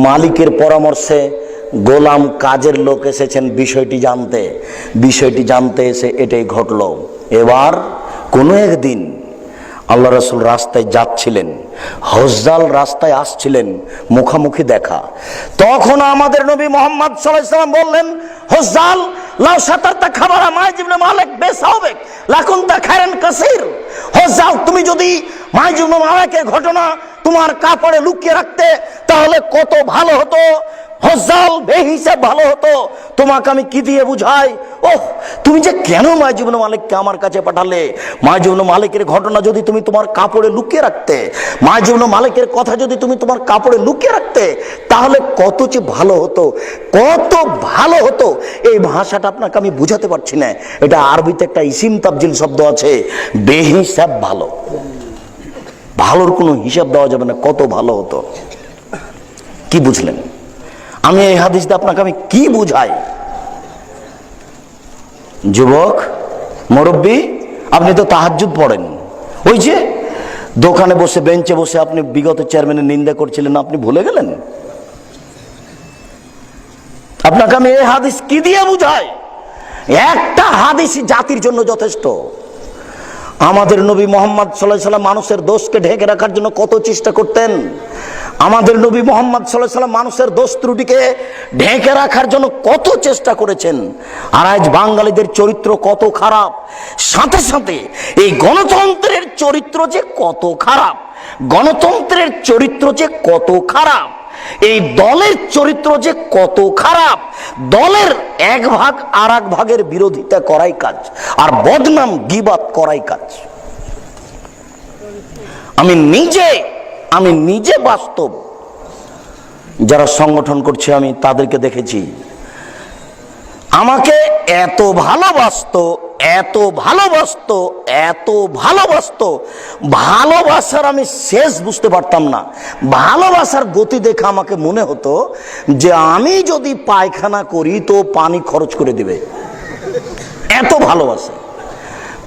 S1: মালিকের পরামর্শে গোলাম কাজের লোক এসেছেন বিষয়টি জানতে এসে এটাই ঘটল। এবার কোনো একদিন আল্লাহ রাসূল রাস্তায় যাচ্ছিলেন, হোজ্জাল রাস্তায় আসছিলেন, মুখামুখি দেখা। তখন আমাদের নবী মুহাম্মদ সাল্লাল্লাহু আলাইহি ওয়াসাল্লাম বললেন, হোজ্জাল লাউ সাতারতা খাবারা মাইজ ইবনে মালিক বেসাওবেক লাকুনতা খায়রান কাসীর। হজ্জাল, তুমি যদি মাইজ ইবনে মালিকের ঘটনা তোমার কাপড়ে লুকিয়ে রাখতে তাহলে কত ভালো হতো। হজ্জাল, বেহিসাব ভালো হতো। তোমাকে আমি কি দিয়ে বুঝাই? ওহ, তুমি যে কেন মাইজ ইবনে মালিককে আমার কাছে পাঠালে? মাইজ ইবনে মালিকের ঘটনা যদি তুমি তোমার কাপড়ে লুকিয়ে রাখতে, মাইজ ইবনে মালিকের কথা যদি তুমি তোমার কাপড়ে লুকিয়ে রাখতে তাহলে কত যে ভালো হতো, কত ভালো হতো। এই ভাষাটা আপনাকে আমি বুঝাতে পারছি না। এটা আরবিতে একটা ইসিম তাবজিল শব্দ আছে, বেহিসাব ভালো। ভালোর কোনো হিসাব দেওয়া যাবে না, কত ভালো হতো। কি বুঝলেন? আমি এই হাদিসটা আপনাকে আমি কি বুঝাই? যুবক, মুরব্বী, আপনি তো তাহাজ্জুদ পড়েন। ওই যে দোকানে বসে বেঞ্চে বসে আপনি বিগত চেয়ারম্যানের নিন্দা করছিলেন, আপনি ভুলে গেলেন? আপনাকে আমি এই হাদিস কি দিয়ে বুঝাই? একটা হাদিসই জাতির জন্য যথেষ্ট। আমাদের নবী মুহাম্মদ সাল্লাল্লাহু আলাইহি ওয়াসাল্লাম মানুষের দোষকে ঢেকে রাখার জন্য কত চেষ্টা করতেন। আমাদের নবী মুহাম্মদ সাল্লাল্লাহু আলাইহি ওয়াসাল্লাম মানুষের দোষ ত্রুটিকে ঢেকে রাখার জন্য কত চেষ্টা করেছেন। আর আজ বাঙালিদের চরিত্র কত খারাপ। সাথে সাথে এই গণতন্ত্রের চরিত্র যে কত খারাপ, গণতন্ত্রের চরিত্র যে কত খারাপ, এই দলের চরিত্র যে কত খারাপ। দলের এক ভাগ আর এক ভাগের বিরোধিতা করাই কাজ, আর বদনাম গীবাত করাই কাজ। আমি নিজে বাস্তব যারা সংগঠন করছে আমি তাদেরকে দেখেছি। আমাকে এত ভালোবাসতো, এত ভালোবাসতো, এত ভালোবাসতো, ভালোবাসার আমি শেষ বুঝতে পারতাম না। ভালোবাসার গতি দেখে আমাকে মনে হতো যে আমি যদি পায়খানা করি তো পানি খরচ করে দিবে, এত ভালোবাসে।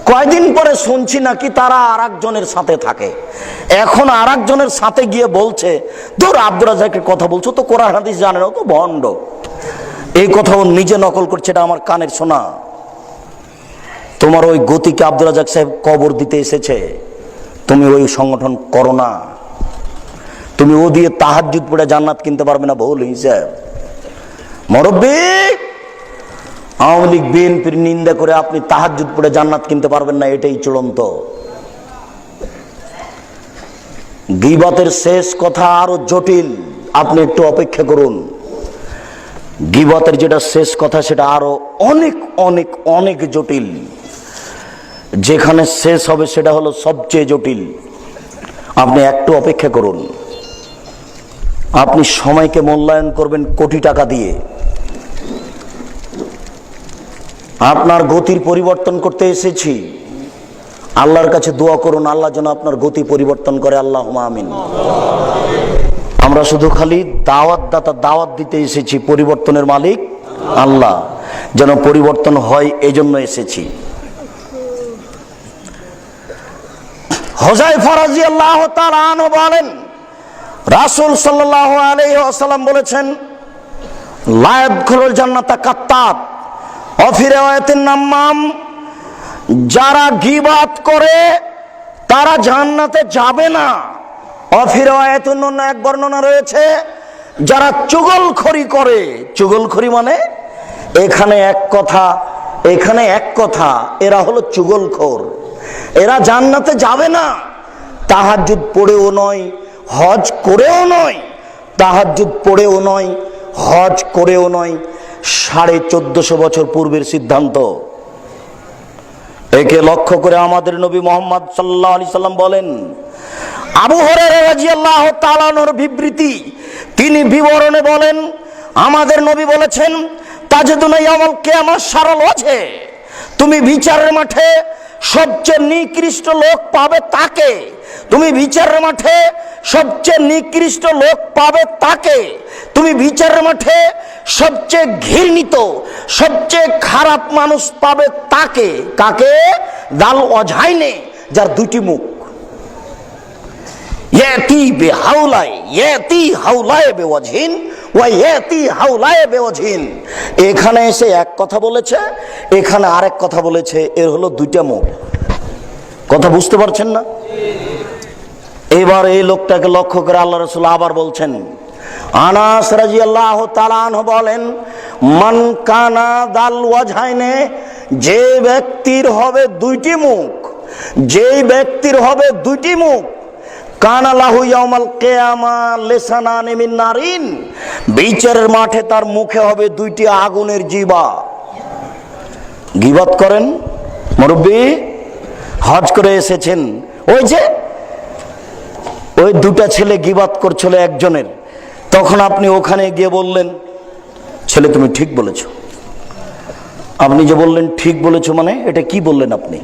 S1: কয়দিন পরে শুনছি নাকি তারা আর একজনের সাথে থাকে। এখন আর একজনের সাথে গিয়ে বলছে, ধর আব্দুর রাজ্জাকের কথা বলছো তো, কোরআন হাদিস জানে না, তো ভণ্ড। এই কথা ও নিজে নকল করছে, এটা আমার কানের শোনা। তোমার ওই গতিকে আব্দুর রাজ্জাক সাহেব কবর দিতে এসেছে, তুমি ওই সংগঠন করো না। তুমি ও দিয়ে তাহাজ্জুদ পড়ে জান্নাত কিনতে পারবে না, বহুল হিসাব। মুরব্বী, আওয়ামী লীগ বিএনপির নিন্দা করে আপনি তাহাজ্জুদ পড়ে জান্নাত কিনতে পারবেন না, এটাই চূড়ান্ত। গীবাতের শেষ কথা আরো জটিল, আপনি একটু অপেক্ষা করুন। গীবাতের যেটা শেষ কথা সেটা আরো অনেক অনেক অনেক জটিল। যেখানে শেষ হবে সেটা হলো সবচেয়ে জটিল। আপনি একটু অপেক্ষা করুন। আপনি সময়কে মূল্যায়ন করবেন কোটি টাকা দিয়ে। আপনার গতির পরিবর্তন করতে এসেছি। আল্লাহর কাছে দোয়া করুন, আল্লাহ যেন আপনার গতি পরিবর্তন করে। আল্লাহুম্মা আমিন। আমরা শুধু খালি দাওয়াত দিতে এসেছি, পরিবর্তনের মালিক আল্লাহ। যেন পরিবর্তন হয় এই জন্য এসেছি। হুযায়ফা রাদিয়াল্লাহু তাআলা আনহু বলেন, রাসূল সাল্লাল্লাহু আলাইহি ওয়াসাল্লাম বলেছেন, লা ইয়াদখুলুল জান্নাতা কাত্তাব ওয়া ফি রিওয়ায়াতিন নাম্মাম, যারা গীবাত করে তারা জান্নাতে যাবে না। ওয়া ফি রিওয়ায়াতিন, অন্য এক বর্ণনা রয়েছে, যারা চুগলখড়ি করে। চুগলখড়ি মানে এখানে এক কথা, এখানে এক কথা, এরা হলো চুগলখোর। এরা জান্নাতে যাবে না। তাহাজ্জুদ পড়েও নয়, হজ করেও নয়, তাহাজ্জুদ পড়েও নয়, হজ করেও নয়। 1450 বছর পূর্বের সিদ্ধান্ত। একে লক্ষ্য করে আমাদের নবী মুহাম্মদ সাল্লাল্লাহু আলাইহি সাল্লাম বলেন, আবু হুরায়রা রাদিয়াল্লাহু তাআলা আনহুর বিবৃতি, তিনি বিবরণে বলেন, আমাদের নবী বলেছেন, তাজদুনা ইয়াউমাল কিয়ামাহ শারাল ওয়াজহে, তুমি বিচারের মাঠে সবচেয়ে নিকৃষ্ট লোক পাবে তাকে। তুমি বিচারের মাঠে সবচেয়ে নিকৃষ্ট লোক পাবে তাকে। তুমি বিচারের মাঠে সবচেয়ে ঘৃণিত, সবচেয়ে খারাপ মানুষ পাবে তাকে। কাকে? দাল ওয়াজহাইনে, যার দুটি মুখ। ইয়াতি বিহাউলাই, ইয়াতি হাউলাই বিওয়াজহিন ওয়া ইয়াতি হাউলাই বিওয়াজহিন। এখানে এসে এক কথা বলেছে, এখানে আরেক কথা বলেছে, এর হলো দুইটা মুখ। কথা বুঝতে পারছেন না? এবার এই লোকটাকে লক্ষ্য করে আল্লাহ রাসূল আবার বলছেন, আনাস রাদিয়াল্লাহু তাআলা আনহু বলেন, মান কানা দাল ওয়াজহাইনে, যে ব্যক্তির হবে দুইটি মুখ, যেই ব্যক্তির হবে দুইটি মুখ, কানা লাহু ইয়াউমাল কিয়ামা লিসানানি মিন নারিন, বিচারের মাঠে তার মুখে হবে দুইটি আগুনের জিহ্বা। গীবত করেন, মুরব্বি হজ করে এসেছেন, ওই দুটা ছেলে গীবত করছিল একজনের, তখন আপনি ওখানে গিয়ে বললেন, ছেলে তুমি ঠিক বলেছো। আপনি যে বললেন ঠিক বলেছো, মানে এটা কি বললেন আপনি?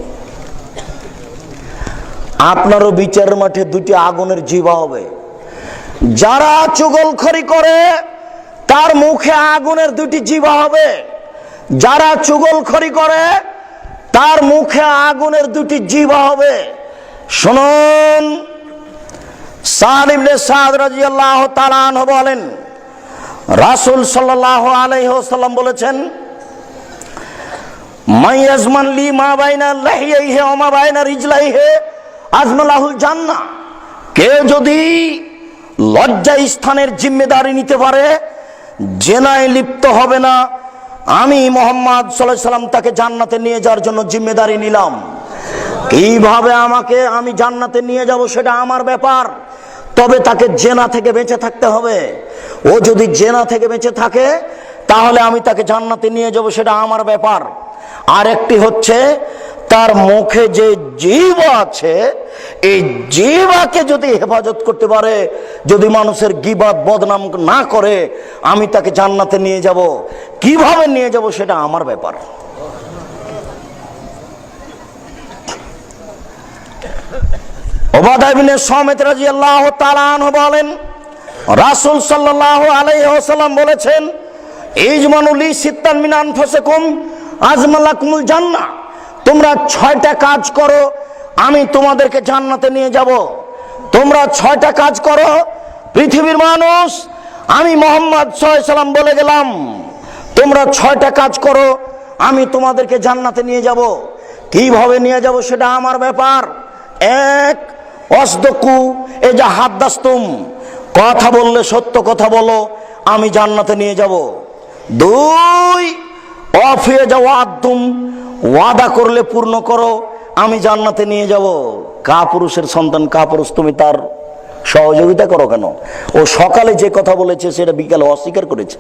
S1: আপনারও বিচারের মাঠে দুটি আগুনের জিহ্বা হবে। যারা চুগলখড়ি করে তার মুখে আগুনের দুটি জিহ্বা হবে, যারা চুগলখড়ি করে তার মুখে আগুনের দুটি জিহ্বা হবে। শুনুন, সাদ ইবনে সাদ রাদিয়াল্লাহু তাআলা আনহু বলেন, রাসূল সাল্লাল্লাহু আলাইহি ওয়াসাল্লাম বলেছেন, মাইয়াজমান লি মা বাইনা লাহিয়াইহি ওয়া মা বাইনা রিজলাইহি আজমালাহুল জান্নাহ। কে যদি লজ্জা স্থানের জিম্মেদারি নিতে পারে, জেনায় লিপ্ত হবে না, আমি মুহাম্মদ সাল্লাল্লাহু আলাইহি সাল্লাম তাকে জান্নাতে নিয়ে যাওয়ার জন্য জিম্মেদারি নিলাম। কিভাবে আমি জান্নাতে নিয়ে যাব সেটা আমার ব্যাপার, তবে তাকে জেনা থেকে বেঁচে থাকতে হবে। ও যদি জেনা থেকে বেঁচে থাকে তাহলে আমি তাকে জান্নাতে নিয়ে যাব, সেটা আমার ব্যাপার। আর একটি হচ্ছে, তার মুখে যে জিহ্বা আছে, এই জিহ্বাকে যদি হেফাজত করতে পারে, যদি মানুষের গীবত বদনাম না করে, আমি তাকে জান্নাতে নিয়ে যাব। কিভাবে নিয়ে যাব সেটা আমার ব্যাপার। উবাদা ইবনে সামিত রাদিয়াল্লাহু তাআলা আনহু বলেন, রাসূল সাল্লাল্লাহু আলাইহি ওয়াসাল্লাম বলেছেন, ইজমানু লি সিত্তান মিন আনফুসিকুম আজমালাকুমুল জান্নাহ। তোমরা 6টা কাজ করো, আমি তোমাদেরকে জান্নাতে নিয়ে যাব। তোমরা 6টা কাজ করো, পৃথিবীর মানুষ, আমি মুহাম্মদ সাল্লাল্লাহু আলাইহি সাল্লাম বলে গেলাম, তোমরা 6টা কাজ করো, আমি তোমাদেরকে জান্নাতে নিয়ে যাব। কিভাবে নিয়ে যাব সেটা আমার ব্যাপার। এক, অসদকু এজা হাদ্দাসতুম, কথা বললে সত্য কথা বলো, আমি জান্নাতে নিয়ে যাব। 2, অফিয়ে যাওয়াতুম, ওয়াদা করলে পূর্ণ করো, আমি জান্নাতে নিয়ে যাব। কাপুরুষের সন্তান কাপুরুষ, তুমি তার সহযোগিতা করো কেন? ও সকালে যে কথা বলেছে সেটা বিকালে অস্বীকার করেছে,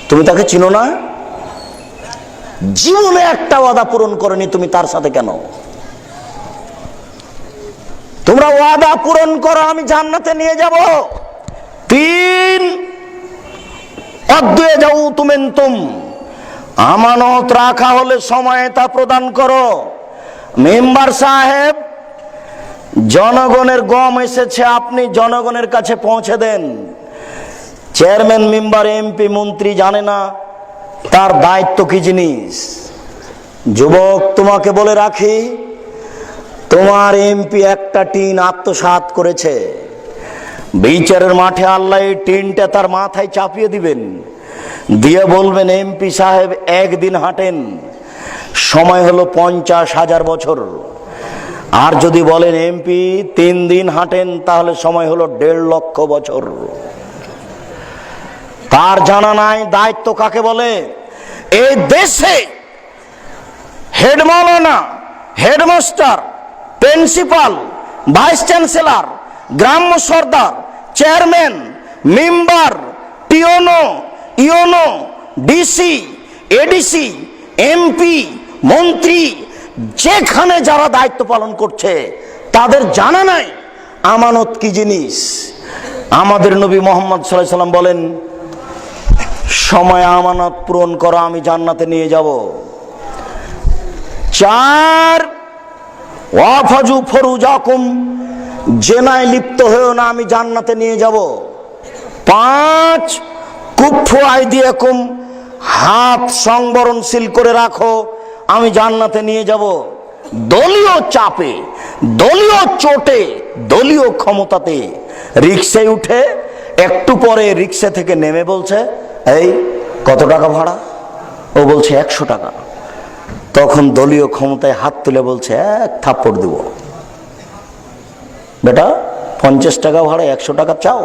S1: তুমি তাকে চিনো না? জীবনে একটা ওয়াদা পূরণ করেনি, তুমি তার সাথে কেন? তোমরা ওয়াদা পূরণ করো, আমি জান্নাতে নিয়ে যাব। 3, অদ্দুয়ে যাও তুমেন্তুম, আমানত রাখা হলে সময়ে তা প্রদান করো। মেম্বার সাহেব, জনগণের গম এসেছে, আপনি জনগণের কাছে পৌঁছে দেন। চেয়ারম্যান, মেম্বার, এমপি, মন্ত্রী জানে না তার দায়িত্ব কি জিনিস। যুবক, তোমাকে বলে রাখি, তোমার এমপি একটা টিন আত্মসাৎ করেছে, বিচারের মাঠে আল্লাহ এই টিনটা তার মাথায় চাপিয়ে দিবেন, দিয়ে বলবেন, এমপি সাহেব একদিন হাঁটেন, সময় হলো 50,000 বছর। আর যদি বলেন এমপি 3 দিন হাঁটেন, তাহলে সময় হলো 1.5 লক্ষ বছর। তার জানা নাই দায়িত্ব কাকে বলে। এই দেশে হেড মাওলানা, হেডমাস্টার, প্রিন্সিপাল, ভাইস চ্যান্সেলর, গ্রাম্য সর্দার, chairman, member, TNO, UNO, DC, ADC, MP, মন্ত্রী, যেখানে যারা দায়িত্ব পালন করছে তাদের জানা নাই আমানত কি জিনিস। আমাদের নবী মুহাম্মদ সাল্লাল্লাহু আলাইহি সাল্লাম বলেন, সময় আমানত পূরণ করো, আমি জান্নাতে নিয়ে যাব। 4, ওয়াফাজু ফরুজাকুম, জেনায় লিপ্ত হয়েও না, আমি জান্নাতে নিয়ে যাব। 5, কুফু আইদিয়াকুম, হাত সংবরণশীল করে রাখো, আমি জান্নাতে নিয়ে যাব। দলীয় চাপে, দলীয় চোটে, দলীয় ক্ষমতাতে রিক্সায় উঠে একটু পরে রিক্সা থেকে নেমে বলছে, এই কত টাকা ভাড়া? ও বলছে 100 টাকা। তখন দলীয় ক্ষমতায় হাত তুলে বলছে, 1 থাপ্পড় দেব। বেটা 50 টাকা ভাড়া, 100 টাকা চাও?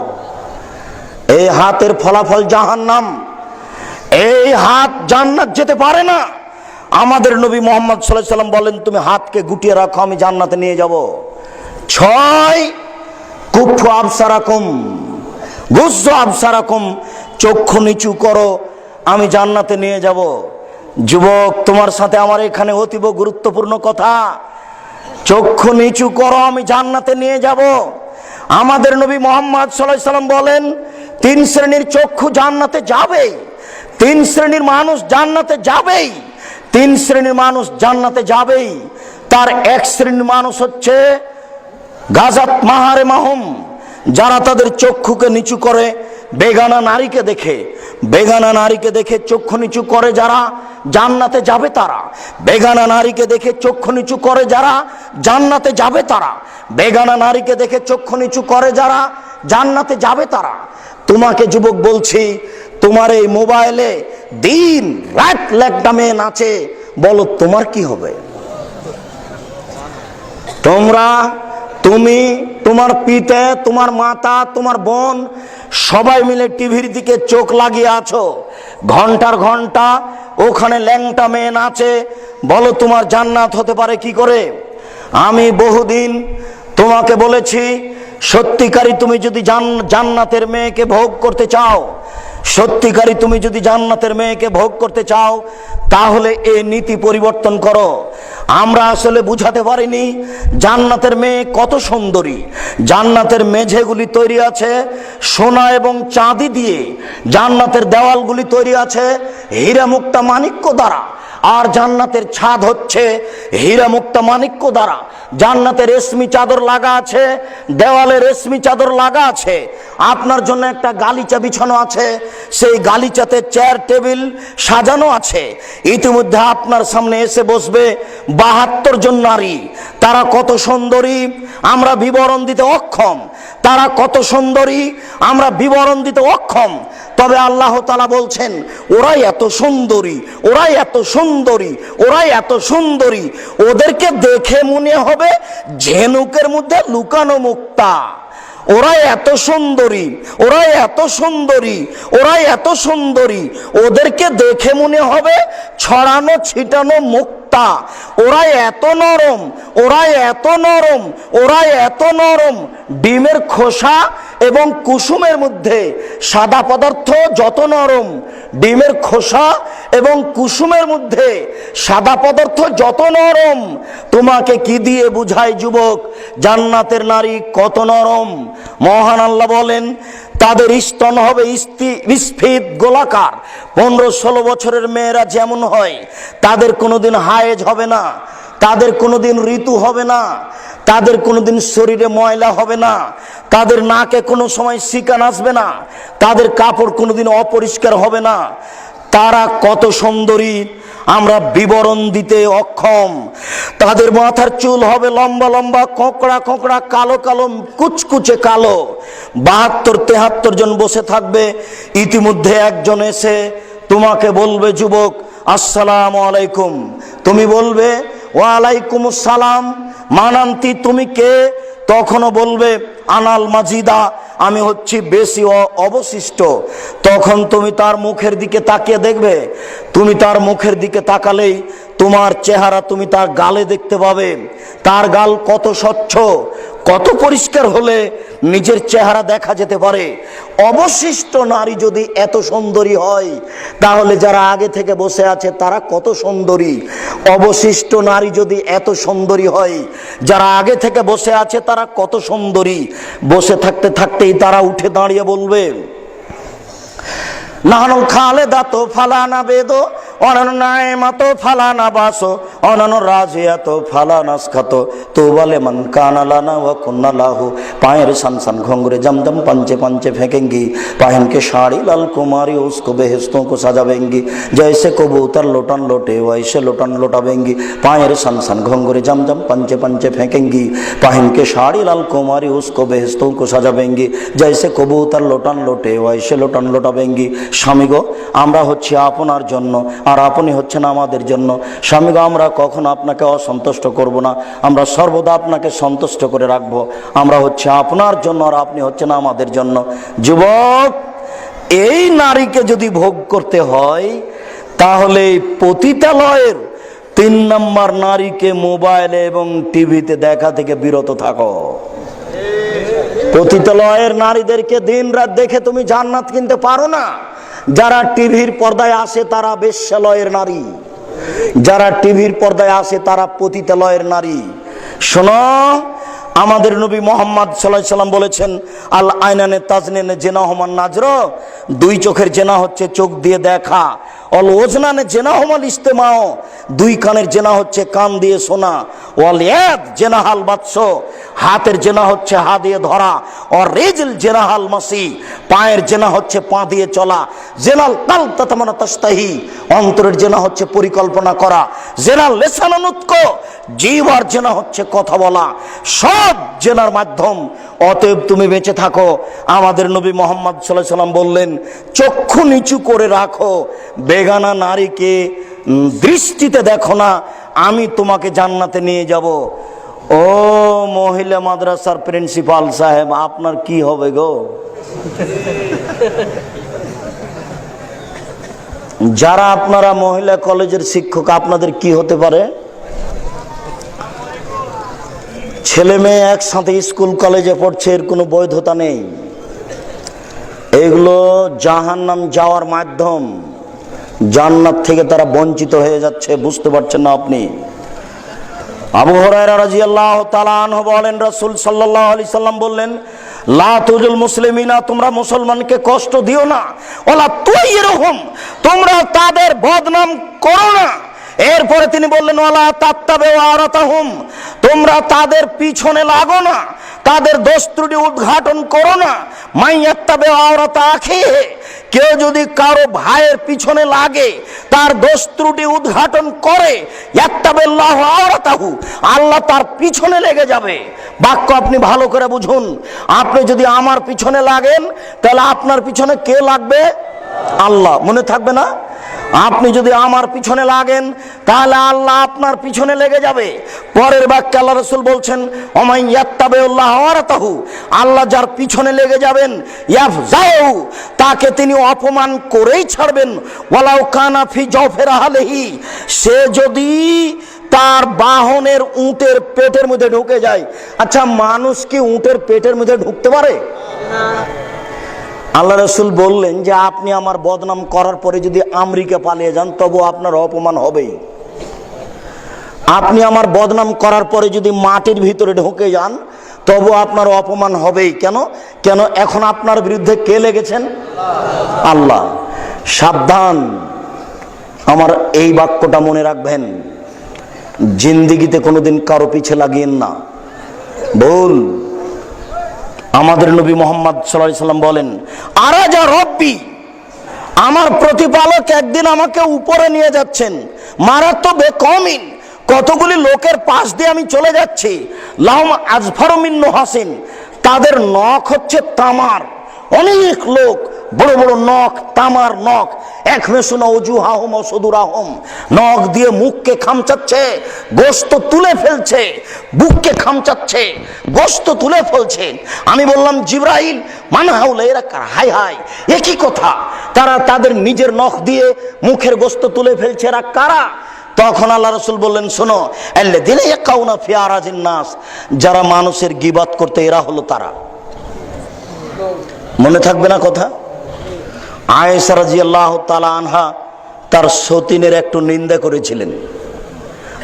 S1: এই হাতের ফলাফল জাহান্নাম, এই হাত জান্নাত যেতে পারে না। আমাদের নবী মুহাম্মদ সাল্লাল্লাহু আলাইহি সাল্লাম বলেন, তুমি হাতকে গুটিয়ে রাখো, আমি জান্নাতে নিয়ে যাব। 6 কুফু আবসারাকুম গুজ্জু আবসারাকুম, চক্ষু নিচু করো, আমি জান্নাতে নিয়ে যাব। যুবক, তোমার সাথে আমার এখানে অতীব গুরুত্বপূর্ণ কথা, চক্ষু নিচু করো, আমি জান্নাতে নিয়ে যাব। আমাদের নবী মুহাম্মদ সাল্লাল্লাহু আলাইহি সাল্লাম বলেন, 3 শ্রেণীর চক্ষু জান্নাতে যাবেই, 3 শ্রেণীর মানুষ জান্নাতে যাবেই, 3 শ্রেণীর মানুষ জান্নাতে যাবেই। তার 1 শ্রেণীর মানুষ হচ্ছে গাজাত মাহারে মাহুম, যারা তাদের চক্ষুকে নিচু করে বেগানা নারীকে দেখে, বেগানা নারীকে দেখে চক্ষু নিচু করে যারা জান্নাতে যাবে তারা, বেগানা নারীকে দেখে চক্ষু নিচু করে যারা জান্নাতে যাবে তারা, বেগানা নারীকে দেখে চক্ষু নিচু করে যারা জান্নাতে যাবে তারা। তোমাকে যুবক বলছি, তোমার এই মোবাইলে দিন রাত লেখটা মেয়ে নাচে, বলো তোমার কি হবে? তুমি, তোমার পিতা, তোমার মাতা, তোমার বোন সবাই মিলে টিভির দিকে চোখ লাগিয়ে আছো, ঘন্টার ঘন্টা ওখানে ল্যাংটা মেয়ে নাচে, বলো তোমার জান্নাত হতে পারে কি করে? আমি বহুদিন তোমাকে বলেছি, সত্যিকারী তুমি যদি জান্নাতের মেয়েকে ভোগ করতে চাও, সত্যিকারী তুমি যদি জান্নাতের মেয়েকে ভোগ করতে চাও, তাহলে এই নীতি পরিবর্তন করো। আমরা আসলে বুঝাতে পারিনি জান্নাতের মেয়ে কত সুন্দরী। জান্নাতের মেঝেগুলি তৈরি আছে সোনা এবং চাঁদি দিয়ে, জান্নাতের দেওয়ালগুলি তৈরি আছে হীরা মুক্তা মাণিক্য দ্বারা, আর জান্নাতের ছাদ হচ্ছে হীরা মুক্তা মাণিক্য দ্বারা। জান্নাতে রেশমি চাদর লাগা আছে, দেওয়ালে রেশমি চাদর লাগা আছে। আপনার জন্য একটা গালিচা বিছানো আছে, সেই গালিচাতে চেয়ার টেবিল সাজানো আছে। ইতিমধ্যে আপনার সামনে এসে বসবে 72 জন নারী। তারা কত সুন্দরী আমরা বিবরণ দিতে অক্ষম, তারা কত সুন্দরী আমরা বিবরণ দিতে অক্ষম। তবে আল্লাহ তাআলা বলছেন, ওরাই এত সুন্দরী, ওরাই এত সুন্দরী, ওরাই এত সুন্দরী, ওদেরকে দেখে মনে হবে ঝিনুকের মধ্যে লুকানো মুক্তা। ওরাই এত সুন্দরী, ওরাই এত সুন্দরী, ওরাই এত সুন্দরী, ওদেরকে দেখে মনে হবে ছড়ানো ছিটানো মুক্তা। ওরাই এত নরম, ওরাই এত নরম, ওরাই এত নরম, ডিমের খোসা এবং কুসুমের মধ্যে সাদা পদার্থ যত নরম, ডিমের খোসা এবং কুসুমের মধ্যে সাদা পদার্থ যত নরম। তোমাকে কি দিয়ে বুঝাই যুবক, জান্নাতের নারী কত নরম? মহান আল্লাহ বলেন, তাদের স্তন হবে স্ফীত গোলাকার। 15-16 বছরের মেয়েরা যেমন হয়, তাদের কোনোদিন হায়েজ হবে না, তাদের কোনোদিন ঋতু হবে না, তাদের কোনোদিন শরীরে ময়লা হবে না, তাদের নাকে কোনো সময় শিকান আসবে না, তাদের কাপড় কোনোদিন অপরিষ্কার হবে না। তারা কত সুন্দরী আমরা বিবরণ দিতে অক্ষম। তাদের মাথার চুল হবে লম্বা লম্বা, কোঁকড়া কোঁকড়া, কালো কালো, কুচকুচে কালো। 72-73 জন বসে থাকবে। ইতিমধ্যে একজন এসে তোমাকে বলবে, যুবক আসসালামু আলাইকুম। তুমি বলবে ওয়ালাইকুম আসসালাম। মানান্তি তুমি কে? তখনও বলবে আনাল মাজিদা, আমি হচ্ছি বেশি অবশিষ্ট। তখন তুমি তার মুখের দিকে তাকিয়ে দেখবে, তুমি তার মুখের দিকে তাকালেই তোমার চেহারা তুমি তার গালে দেখতে পাবে। তার গাল কত স্বচ্ছ, কত পরিষ্কার হলে নিজের চেহারা দেখা যেতে পারে। অবশিষ্ট নারী যদি এত সুন্দরী হয়, তাহলে যারা আগে থেকে বসে আছে তারা কত সুন্দরী। অবশিষ্ট নারী যদি এত সুন্দরী হয়, যারা আগে থেকে বসে আছে তারা কত সুন্দরী। বসে থাকতে থাকতেই তারা উঠে দাঁড়িয়ে বলবে, নাহনুল খালেদাতো ফালানা বেদো অনন নাইমাতো ফালানা বাসো অনন রাজিয়াতো ফালানাস খাতো তো বলে মন কানা লানা ওয়া কুন্না লাহু। পায়ের सन घोंगरे जम जम पंचे पंचे फेंकेंगी, पहन के साड़ी लाल कुमारी उसको बेहस्तों को सजावेंगी, जैसे कबूतर लोटन लोटे वैसे लोटन लोटावेंगी। पाয়ের सन घोंगरे जम जम पंचे पंचे फेंकेंगी, पहन के साड़ी लाल कुमारी उसको बेहस्तों को सजावेंगी, जैसे कबूतर लोटन लोटे वैसे लोटन लोटावेंगी। স্বামী গো, আমরা হচ্ছি আপনার জন্য আর আপনি হচ্ছেন আমাদের জন্য। স্বামী গো, আমরা কখনো আপনাকে অসন্তুষ্ট করব না, আমরা সর্বদা আপনাকে সন্তুষ্ট করে রাখবো। আমরা হচ্ছে আপনার জন্য আর আপনি হচ্ছেন আমাদের জন্য। যুবক, এই নারীকে যদি ভোগ করতে হয় তাহলে পতিতালয়ের 3 নম্বর নারীকে মোবাইলে এবং টিভিতে দেখা থেকে বিরত থাকো। পতিতালয়ের নারীদেরকে দিন রাত দেখে তুমি জান্নাত কিনতে পারো না। যারা টিভির পর্দায় আসে তারা বেশ্যালয়ের নারী, যারা টিভির পর্দায় আসে তারা পতিতালয়ের নারী। শোনো, আমাদের নবী মোহাম্মদ সাল্লাল্লাহু আলাইহি সাল্লাম বলেছেন, আল আইনানে তাজনিনে জিনাহুমান নাজর, 2 চোখের জেনা হচ্ছে চোখ দিয়ে দেখা। অল ওজনানে জেনাহুমাল ইস্তেমাও, 2 কানের জেনা হচ্ছে কান দিয়ে শোনা। ওয়াল ইয়াদ জেনাহাল বাতস, হাতের জেনা হচ্ছে হাত দিয়ে ধরা। আর রিজল জেনাহাল মাসি, পায়ের জেনা হচ্ছে পা দিয়ে চলা। জেনাল কাল তাতামানা তাস্তাহি, অন্তরের জেনা হচ্ছে পরিকল্পনা করা। জেনাল লেসানানুতক, জিহ্বার জেনা হচ্ছে কথা বলা। সব জেনার মাধ্যম। অতএব তুমি বেঁচে থাকো। আমাদের নবী মোহাম্মদ সাল্লাল্লাহু আলাইহি সাল্লাম বললেন, চক্ষু নিচু করে রাখো, বেগানা নারীকে দৃষ্টিতে দেখো না, আমি তোমাকে জান্নাতে নিয়ে যাব। ও মহিলা মাদ্রাসার প্রিন্সিপাল সাহেব, আপনার কি হবে গো? যারা আপনারা মহিলা কলেজের শিক্ষক, আপনাদের কি হতে পারে? ছেলে মেয়ে একসাথে স্কুল কলেজে পড়ছে, এর কোনো বৈধতা নেই। এগুলো জাহান্নাম যাওয়ার মাধ্যম, জান্নাত থেকে তারা বঞ্চিত হয়ে যাচ্ছে। বুঝতে পারছেন না আপনি? আবু হুরায়রা রাদিয়াল্লাহু তাআলা আনহু বলেন, রাসূল সাল্লাল্লাহু আলাইহি সাল্লাম বললেন, লা তুজুল মুসলিমিনা, তোমরা মুসলমানকে কষ্ট দিও না। ওয়ালা তুইরহুম, তোমরা তাদের বদনাম করো না। এরপরে তিনি বললেন, ওয়ালা তাত্তাবিউ আরাতাহুম, তোমরা তাদের পিছনে লাগো না, তাদের দোষ ত্রুটি উদ্ঘাটন করো না। মাইয়াত্তাবিউ আওরাতা আখিহি, কেউ যদি কারো ভাইয়ের পিছনে লাগে, তার দোষ ত্রুটি উদ্ঘাটন করে, ইয়াত্তাবিল্লাহু আওরাতাহু, আল্লাহ তার পিছনে লেগে যাবে। বাক্য আপনি ভালো করে বুঝুন। আপনি যদি আমার পিছনে লাগেন, তাহলে আপনার পিছনে কে লাগবে? আল্লাহ। মনে থাকবে না? আপনি যদি আমার পিছনে লাগেন, তাহলে আল্লাহ আপনার পিছনে লেগে যাবে। পরের বাক্যে আল্লাহ রাসূল বলছেন, ওমাই ইয়াত্তাবিউল্লাহ ওয়ারাতাহু, আল্লাহ যার পিছনে লেগে যাবেন, ইয়াফজাউ, তাকে তিনি অপমান করেই ছাড়বেন। ওয়ালাউ কানা ফি জাওফির আহলিহি, সে যদি তার বাহনের উটের পেটের মধ্যে ঢুকে যায়। আচ্ছা, মানুষ কি উটের পেটের মধ্যে ঢুকতে পারে? না। আল্লাহ রাসূল বললেন যে আপনি আমার বদনাম করার পরে যদি আমেরিকা পালিয়ে যান, তবু আপনার অপমান হবেই। আপনি আমার বদনাম করার পরে যদি মাটির ভিতরে ঢুকে যান, তবু আপনার অপমান হবেই। কেন? কেন এখন আপনার বিরুদ্ধে কে লেগেছেন? আল্লাহ। সাবধান, আমার এই বাক্যটা মনে রাখবেন। জিন্দেগিতে কোনোদিন কারো পিছে লাগিয়েন না। ভুল। আমাদের নবী মোহাম্মদ সাল্লাল্লাহু আলাইহি সাল্লাম বলেন, আরাজা রব্বি, আমার প্রতিপালক একদিন আমাকে উপরে নিয়ে যাচ্ছেন। মারাত্ম বেকমিন, কতগুলি লোকের পাশ দিয়ে আমি চলে যাচ্ছি। লাহুম আজফারু মিন নুহাসিন, তাদের নখ হচ্ছে তামার। অনেক লোক, বড় বড় নখ, তামার নখ। একমেশুনা ওজুহাহুম ওয়া সুদুরাহুম, নখ দিয়ে মুখকে খামচাচ্ছে, গোশত তুলে ফেলছে, বুককে খামচাচ্ছে, গোশত তুলে ফেলছে। আমি বললাম, জিবরাইল, মান হাউলা, এরা কারা? হাই হাই, একই কথা। তারা তাদের নিজের নখ দিয়ে মুখের গোশত তুলে ফেলছে, এরা কারা? তখন আল্লাহ রাসূল বললেন, শোনো, আল্লাযিনা ইয়াকাউনা ফি আরাজিন নাস, যারা মানুষের গীবাত করতে, এরা হলো তারা। মনে থাকবে না কথা? আয়েশা রাদিয়াল্লাহু তাআলা আনহা তার সতীনের একটু নিন্দা করেছিলেন।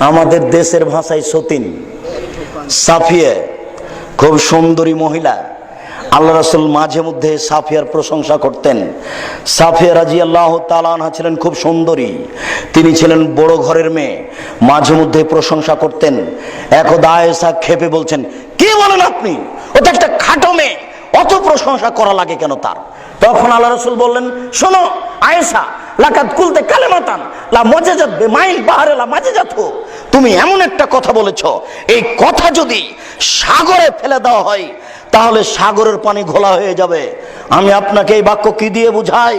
S1: আমাদের দেশের ভাষায় সতীন, সাফিয়া, খুব সুন্দরী মহিলা। আল্লাহ রাসূল মাঝে মধ্যে সাফিয়ার প্রশংসা করতেন। সাফিয়া রাদিয়াল্লাহু তাআলা আনহা ছিলেন খুব সুন্দরী, তিনি ছিলেন বড় ঘরের মেয়ে, মাঝে মধ্যে প্রশংসা করতেন। একদা আয়েশা খেপে বলছেন, কি বলেন আপনি? ও তো একটা খাটো মেয়ে, অত প্রশংসা করা লাগে কেন তার? তখন আল্লাহ রাসূল বললেন, শোনো আয়েশা, লাকাদ কুলতে কালেমাতান লা মুজাজাত বিমাইল বাহরে লা মাজাজাতু, তুমি এমন একটা কথা বলেছো, এই কথা যদি সাগরে ফেলে দেওয়া হয়, তাহলে সাগরের পানি ঘোলা হয়ে যাবে। আমি আপনাকে এই বাক্য কি দিয়ে বুঝাই?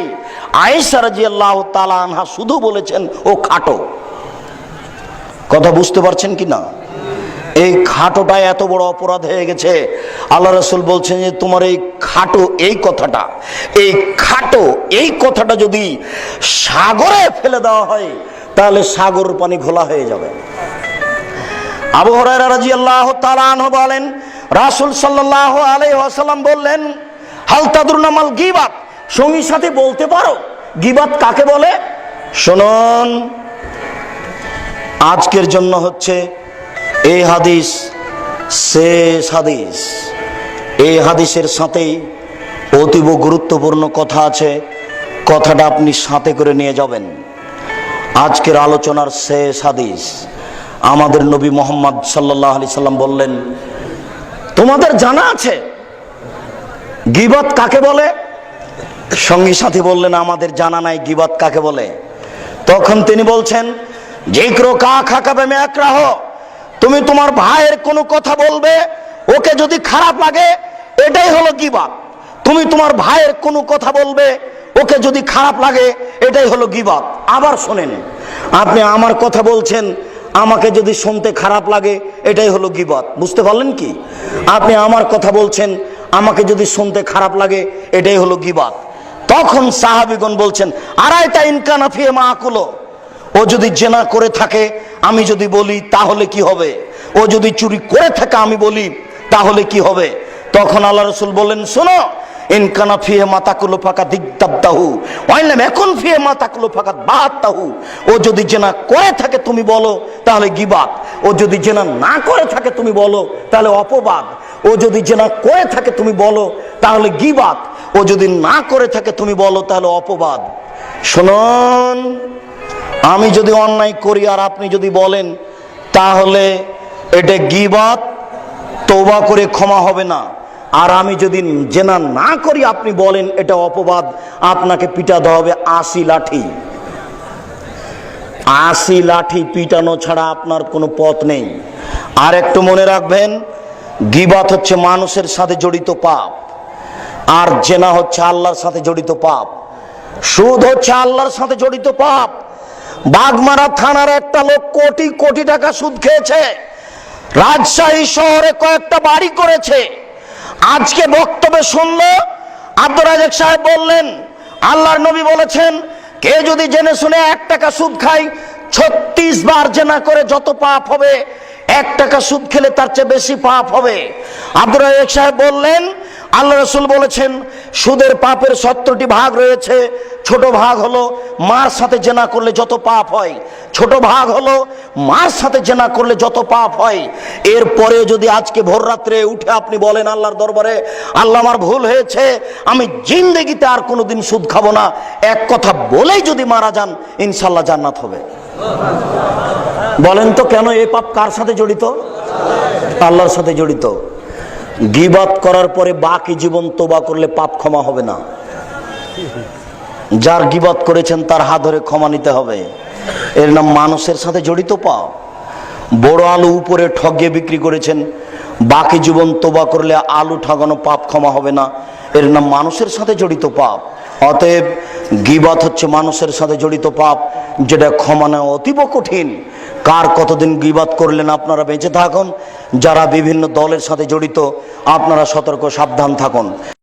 S1: আয়েশা রাদিয়াল্লাহু তাআলা আনহা শুধু বলেছেন ও খাটো। কথা বুঝতে পারছেন কি না? এই খাটোটায় এত বড় অপরাধ হয়ে গেছে। আল্লাহ রাসূল বলছেন যে তোমার এই খাটো এই কথাটা যদি সাগরে ফেলে দেওয়া হয় তাহলে সাগর পানি ঘোলা হয়ে যাবে। আবু হুরায়রা রাদিয়াল্লাহু তাআলা আনহু বলেন, রাসূল সাল্লাল্লাহু আলাইহি ওয়াসাল্লাম বললেন, হাল তাদরুনা মাল গীবাত, সঙ্গী সাথে বলতে পারো গীবাত কাকে বলে? শুনুন, আজকের জন্য হচ্ছে এই হাদিস শেষ হাদিস। এই হাদিসের সাথেই অতীব গুরুত্বপূর্ণ কথা আছে, কথাটা আপনি সাথে করে নিয়ে যাবেন। আজকের আলোচনার শেষ হাদিস, আমাদের নবী মুহাম্মদ সাল্লাল্লাহু আলাইহি সাল্লাম বললেন, তোমাদের জানা আছে গীবাত কাকে বলে? সঙ্গী সাথী বললেন, আমাদের জানা নাই গীবাত কাকে বলে। তখন তিনি বলছেন, যিকরু কা খাকাবে মেকরাহ, তুমি তোমার ভাইয়ের কোনো কথা বলবে, ওকে যদি খারাপ লাগে, এটাই হলো গীবাত। তুমি তোমার ভাইয়ের কোনো কথা বলবে, ওকে যদি খারাপ লাগে, এটাই হলো গীবাত। আবার শোনেন, আপনি আমার কথা বলছেন, আমাকে যদি শুনতে খারাপ লাগে, এটাই হলো গীবাত। বুঝতে পারলেন কি? আপনি আমার কথা বলছেন, আমাকে যদি শুনতে খারাপ লাগে, এটাই হলো গীবাত। তখন সাহাবীগণ বলছেন, আরাইতা ইন কানা ফি মা আকুলো, ও যদি জেনা করে থাকে আমি যদি বলি তাহলে কি হবে? ও যদি চুরি করে থাকে আমি বলি তাহলে কি হবে? তখন আল্লাহ রাসূল বললেন, শোনো, ইন কানা ফি মা তাকুলু ফাকাত ইকতাবতাহু ওয়া ইন লাম ইয়াকুন ফি মা তাকুলু ফাকাত বাহাত্তাহু, ও যদি জেনা করে থাকে তুমি বলো তাহলে গীবাত, ও যদি জেনা না করে থাকে তুমি বলো তাহলে অপবাদ, ও যদি জেনা করে থাকে তুমি বলো তাহলে গীবাত, ও যদি না করে থাকে তুমি বলো তাহলে অপবাদ। শুনুন, আমি যদি অন্যায় করি আর আপনি যদি বলেন তাহলে এটা গীবাত, তওবা করে ক্ষমা হবে না। আর আমি যদি জেনা না করি আপনি বলেন এটা অপবাদ, আপনাকে পিটাতে হবে ৮০ লাঠি। ৮০ লাঠি পিটানো ছাড়া আপনার কোনো পথ নেই। আর একটু মনে রাখবেন, গীবাত হচ্ছে মানুষের সাথে জড়িত পাপ, আর জেনা হচ্ছে আল্লাহর সাথে জড়িত পাপ, সুদ হচ্ছে আল্লাহর সাথে জড়িত পাপ। বাগমারা থানার একটা লোক কোটি কোটি টাকা সুদ খেয়েছে, রাজশাহী শহরে কয়েকটা বাড়ি করেছে। আজকে বক্তব্যে শুনলো আব্দুর রাজ্জাক সাহেব বললেন, আল্লাহর নবী বলেছেন, কে যদি জেনে শুনে ১ টাকা সুদ খায়, ৩৬ বার জেনা করে যত পাপ হবে, ১ টাকা সুদ খেলে তার চেয়ে বেশি পাপ হবে। আব্দুর রাজ্জাক সাহেব বললেন, আল্লাহ রাসূল বলেছেন সুদের পাপের ৭০টি ভাগ রয়েছে। ছোট ভাগ হলো মার সাথে জেনা করলে যত পাপ হয়, ছোট ভাগ হলো মার সাথে জেনা করলে যত পাপ হয়। এরপরে যদি আজকে ভোর রাত্রে উঠে আপনি বলেন আল্লাহর দরবারে, আল্লাহ আমার ভুল হয়েছে, আমি জিন্দেগিতে আর কোনোদিন সুদ খাবো না, এক কথা বলেই যদি মারা যান, ইনশাল্লাহ জান্নাত হবে। বলেন তো কেন এই পাপ কার সাথে জড়িত? আল্লাহর সাথে জড়িত। গীবাত করার পরে বাকি জীবন তওবা করলে পাপ ক্ষমা হবে না। যার গীবাত করেছেন তার হাত ধরে ক্ষমা নিতে হবে। এর নাম মানুষের সাথে জড়িত পাপ। বড় আলু উপরে ঠগিয়ে বিক্রি করেছেন, বাকি জীবন তওবা করলে আলু ঠগানো পাপ ক্ষমা হবে না, এর নাম মানুষের সাথে জড়িত পাপ। অতএব গীবাত হচ্ছে মানুষের সাথে জড়িত পাপ, যেটা ক্ষমা নেওয়া অতীব কঠিন। কার কতদিন গীবাত করলেন আপনারা বেঁচে থাকুন, যারা বিভিন্ন দলের সাথে জড়িত আপনারা সতর্ক সাবধান থাকুন।